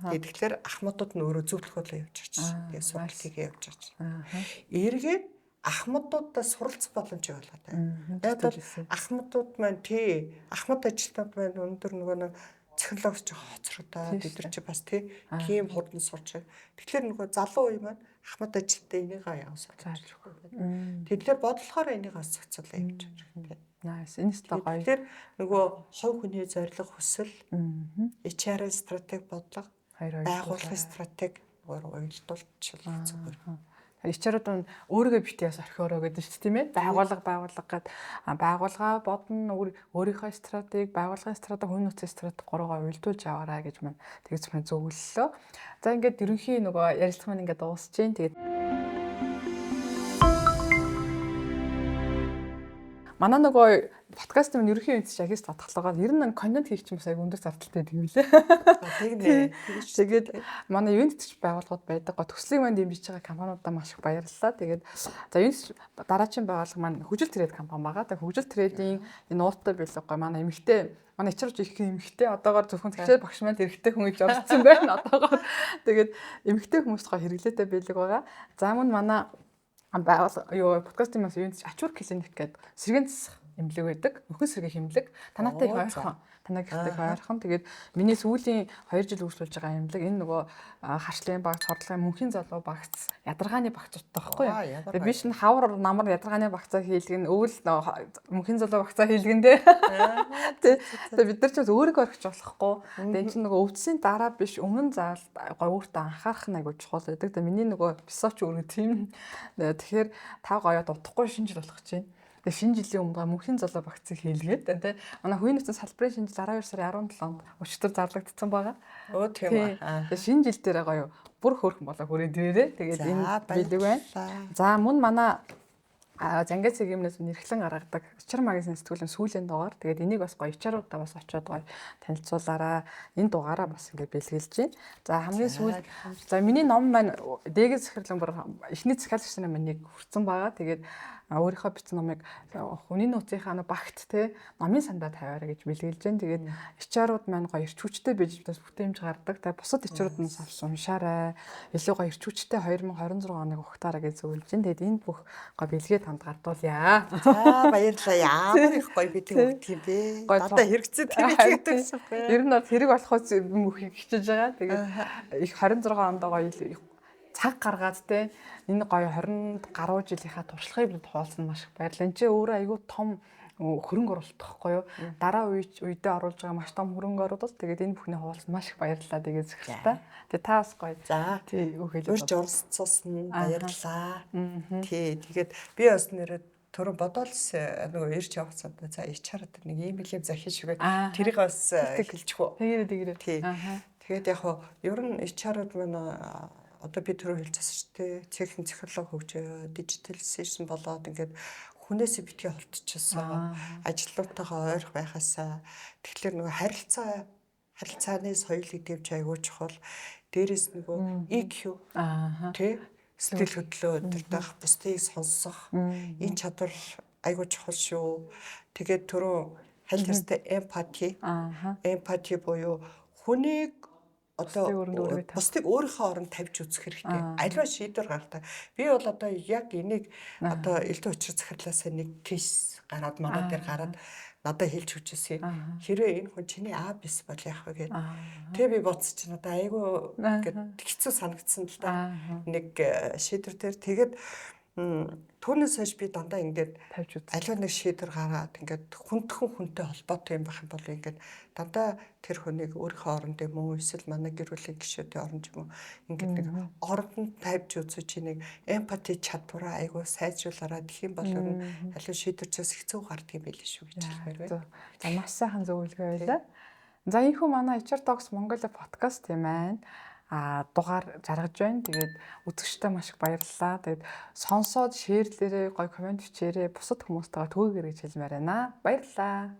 тий. Тэгэхээр ахмадууд нь өөрөө зөвлөхөөлөө явж байгаа. Тэгээ сургалтыг явж байгаа. Эргээд ахмадуудаа суралцах боломжийг олгоод байна. Яг бол ахмадууд маань тий ахмад ажилтнууд маань өндөр нөгөө нэг технологич хоцрогдоод бид нар чи бас тий ким хурдан сурч. Тэгэхээр нөгөө залуу үе маань ахмад ажилтаа энийгээ явуулсан. Тэгэхээр бодлохоор энийг бас зохицуулаа явж байгаа. Nice. Энэ стаа гоё. Тэгэхээр нөгөө хувь хүний зорилго хүсэл, HR стратеги бодлого, байгууллагын стратеги уйлдуулчихлаа зүгээр. HR-ууд нь өөрийгөө битээс орхиороо гэдэг шүү дээ тийм ээ. Байгууллага гээд байгууллага бодно өөрийнхөө стратеги, байгууллагын стратеги, хүн нөөцийн стратеги гурваа уйлдуулж аваарай гэж маань тэгж маань зөвлөлөө. За ингээд ерөнхий нөгөө ярилцлага маань ингээд дуусж जैन. Тэгээд манай нөгөө подкаст юм ерөнхий үндэс шагис татгалгаа ер нь контент хийх юм сайн өндөр зардалтай гэдэг юм лээ. Тэгнэ. Тэгээд манай юунд ч байгууллагууд байдаг. Төслийг маань дэмжиж байгаа компаниудаа маш их баярлалаа. Тэгээд за юунд дараагийн байгууллага маань хөгжил трейд компани байгаа. Тэгээд хөгжил трейдийн энэ ууртай билггүй манай эмэгтэй манай ичрж их эмэгтэй одоогоор зөвхөн тэгшээ багш маань эрэгтэй хүн гэж орсон байна одоогоор. Тэгээд эмэгтэй хүмүүст гоо хэрэглээтэй билэг байгаа. За мөн манай байгууллага подкастын маань юунд ачуур клиник гэдэг сэргийн засах эмнэлэг байдаг. Нөхөн сэргийн эмнэлэг. Танаатай их ойрхон. Танаа гихтэй их ойрхон. Тэгээд миний сүүлийн 2 жил үргэлжлүүлж байгаа эмнэлэг энэ нөгөө харшлын багц, хордлогын мөнхийн залуу багц, ядаргааны багцтай байхгүй юу? Тэгээд би шинэ хавар намар ядаргааны багцаа хийлгэн өвөл мөнхийн залуу багцаа хийлгэн дээ. Тэгээд бид нар ч өөрийгөө орхиж болохгүй. Тэгээд энэ чинь нөгөө өвдсийн дараа биш өмнө заал гоё өөртөө анхаарах нь айгуу чухал байдаг. Тэгээд миний нөгөө писоч өөрөө тийм. Тэгэхээр та гоёо дутахгүй шинэ жил болох гэж байна. Тэгээ шинэ жилийн өмнө мөнхийн залуу багцыг хийлгээд тий. Манай хувийн нөөцийн салбарын шинэ жил 12 сарын 17-нд өчтөр зарлагдсан байгаа. Өө тийм аа. Тэгээ шинэ жил дээр гоё бүр хөөрхөн болоо хүрээд ирээрээ. Тэгээд энэ билэг байна. За мөн манай Зангид цэгийн нэрхлэн гаргадаг HR магазин сэтгүүлийн сүүлийн дугаар. Тэгээд энийг бас гоё HR-уудаа бас очиод гоё танилцуулаарай. Энэ дугаараа бас ингээд бэлгэлж байна. За хамгийн сүүл за миний ном маань дээгэд захирлан бүр эхний захиалагч нарын нэг хүрсэн байгаа. Тэгээд өөрийнхөө бичсэн номыг хүний нөөцийнхаа багт те номын сандаа тавиараа гэж бэлгэлж байна. Тэгээд HR-ууд маань гоё эрч хүчтэй байж бас бүтээмж гаргадаг. Тэгээд бусад HR-ууд нь авч уншаарай. Илүү гоё эрч хүчтэй 2026 оныг ухтаараа гэж зөвлөж байна. Тэгээд энэ бүх гоё бэлгээ танд гардуулъя. За баярлалаа. Ямар их гоё бэлэг өгдөг юм бэ. Надад хэрэгцээ тэмэглэдэг байна. Ер нь бол хэрэг болохоос мөхийг хичээж байгаа. Тэгээд их 26 онд гоё цаг гаргаад те энэ гоё 20 гаруй жилийнхаа туршлагыг бид хуваалцсан маш их баярлалаа. Энд чи өөрөө айгүй том хөрөнгө оруулалт тахгүй юу? Дараа үедээ оруулж байгаа маш том хөрөнгө оруулалт. Тэгээд энэ бүхний хуваалцсан маш их баярлалаа. Тэгээд захиралтай. Тэгээд та бас гоё. За тий үг хэлээ. Урьж оролцсон баярлалаа. Тий тэгээд би бас нэрээ түрүү бодоолс нөгөө ирж явахсанд за HR-д нэг имэйл захиж шүгэ тэрийг бас хэлчихв. Тэгээд. Тэгээд яг хоо ер нь HR-д манай одоо би түрүү хэлчихсэн шүү дээ. Цэгийн технологи хөгжөө, дижитализашн болоод ингээд хүнээсээ битгий холтчихсон. Ажлуудтайгаа ойрох байхаасаа тэгэхээр нөгөө харилцааны соёлыг дэмж аягүй чухал. Дээрээс нөгөө EQ тий сэтгэл хөдлөлөө өдөртөх, бусдыг сонсох энэ чадвар аягүй чухал шүү. Тэгээд түрүү хальт ёстой эмпати буюу хүнийг одоо бусдыг өөрийнхөө оронд тавьж үзэх хэрэгтэй. Аливаа шийдвэр гаргадаг. Би бол одоо яг энийг одоо элдв учир захирлаасаа нэг кейс гараад манай дээр гараад надад хэлж хүчээсэй. Хэрвээ энэ хүн чиний А бис бол яах вэ гэд. Тэгээ би бодсоч надад айгүй гэд хэцүү санагдсан л да. Нэг шийдвэр дээр тэгээд түүнээс хойш би дандаа ингээд тавьж үз. Аливаа нэг шийдвэр гаргаад ингээд хүнтэй холбоотой юм байх юм бол ингээд дандаа тэр хүнийг өөрийнхөө оронд юм уу эсвэл манай гэр бүлийн гишүүдийн оронд юм уу ингээд нэг оронд тавьж үзэж нэг эмпати чадвараа айгүй сайжруулаараа тэгэх юм бол ер нь аливаа шийдвэрчээс хэцүү гардаг юм байл шүү гэж хэлмээр байна. За маш сайхан зөвлөгөө байлаа. За энэ хүн манай HR Talks Mongolia podcast юм байна. Дугаар жаргаж байна. Тэгээд үзэгчтэй маш их баярлалаа. Тэгээд сонсоод шеэрлээрээ гоё комент бичээрэй. Бусад хүмүүстэйгээ түгээгээрэй гэж хэлмээр байна. Баярлалаа.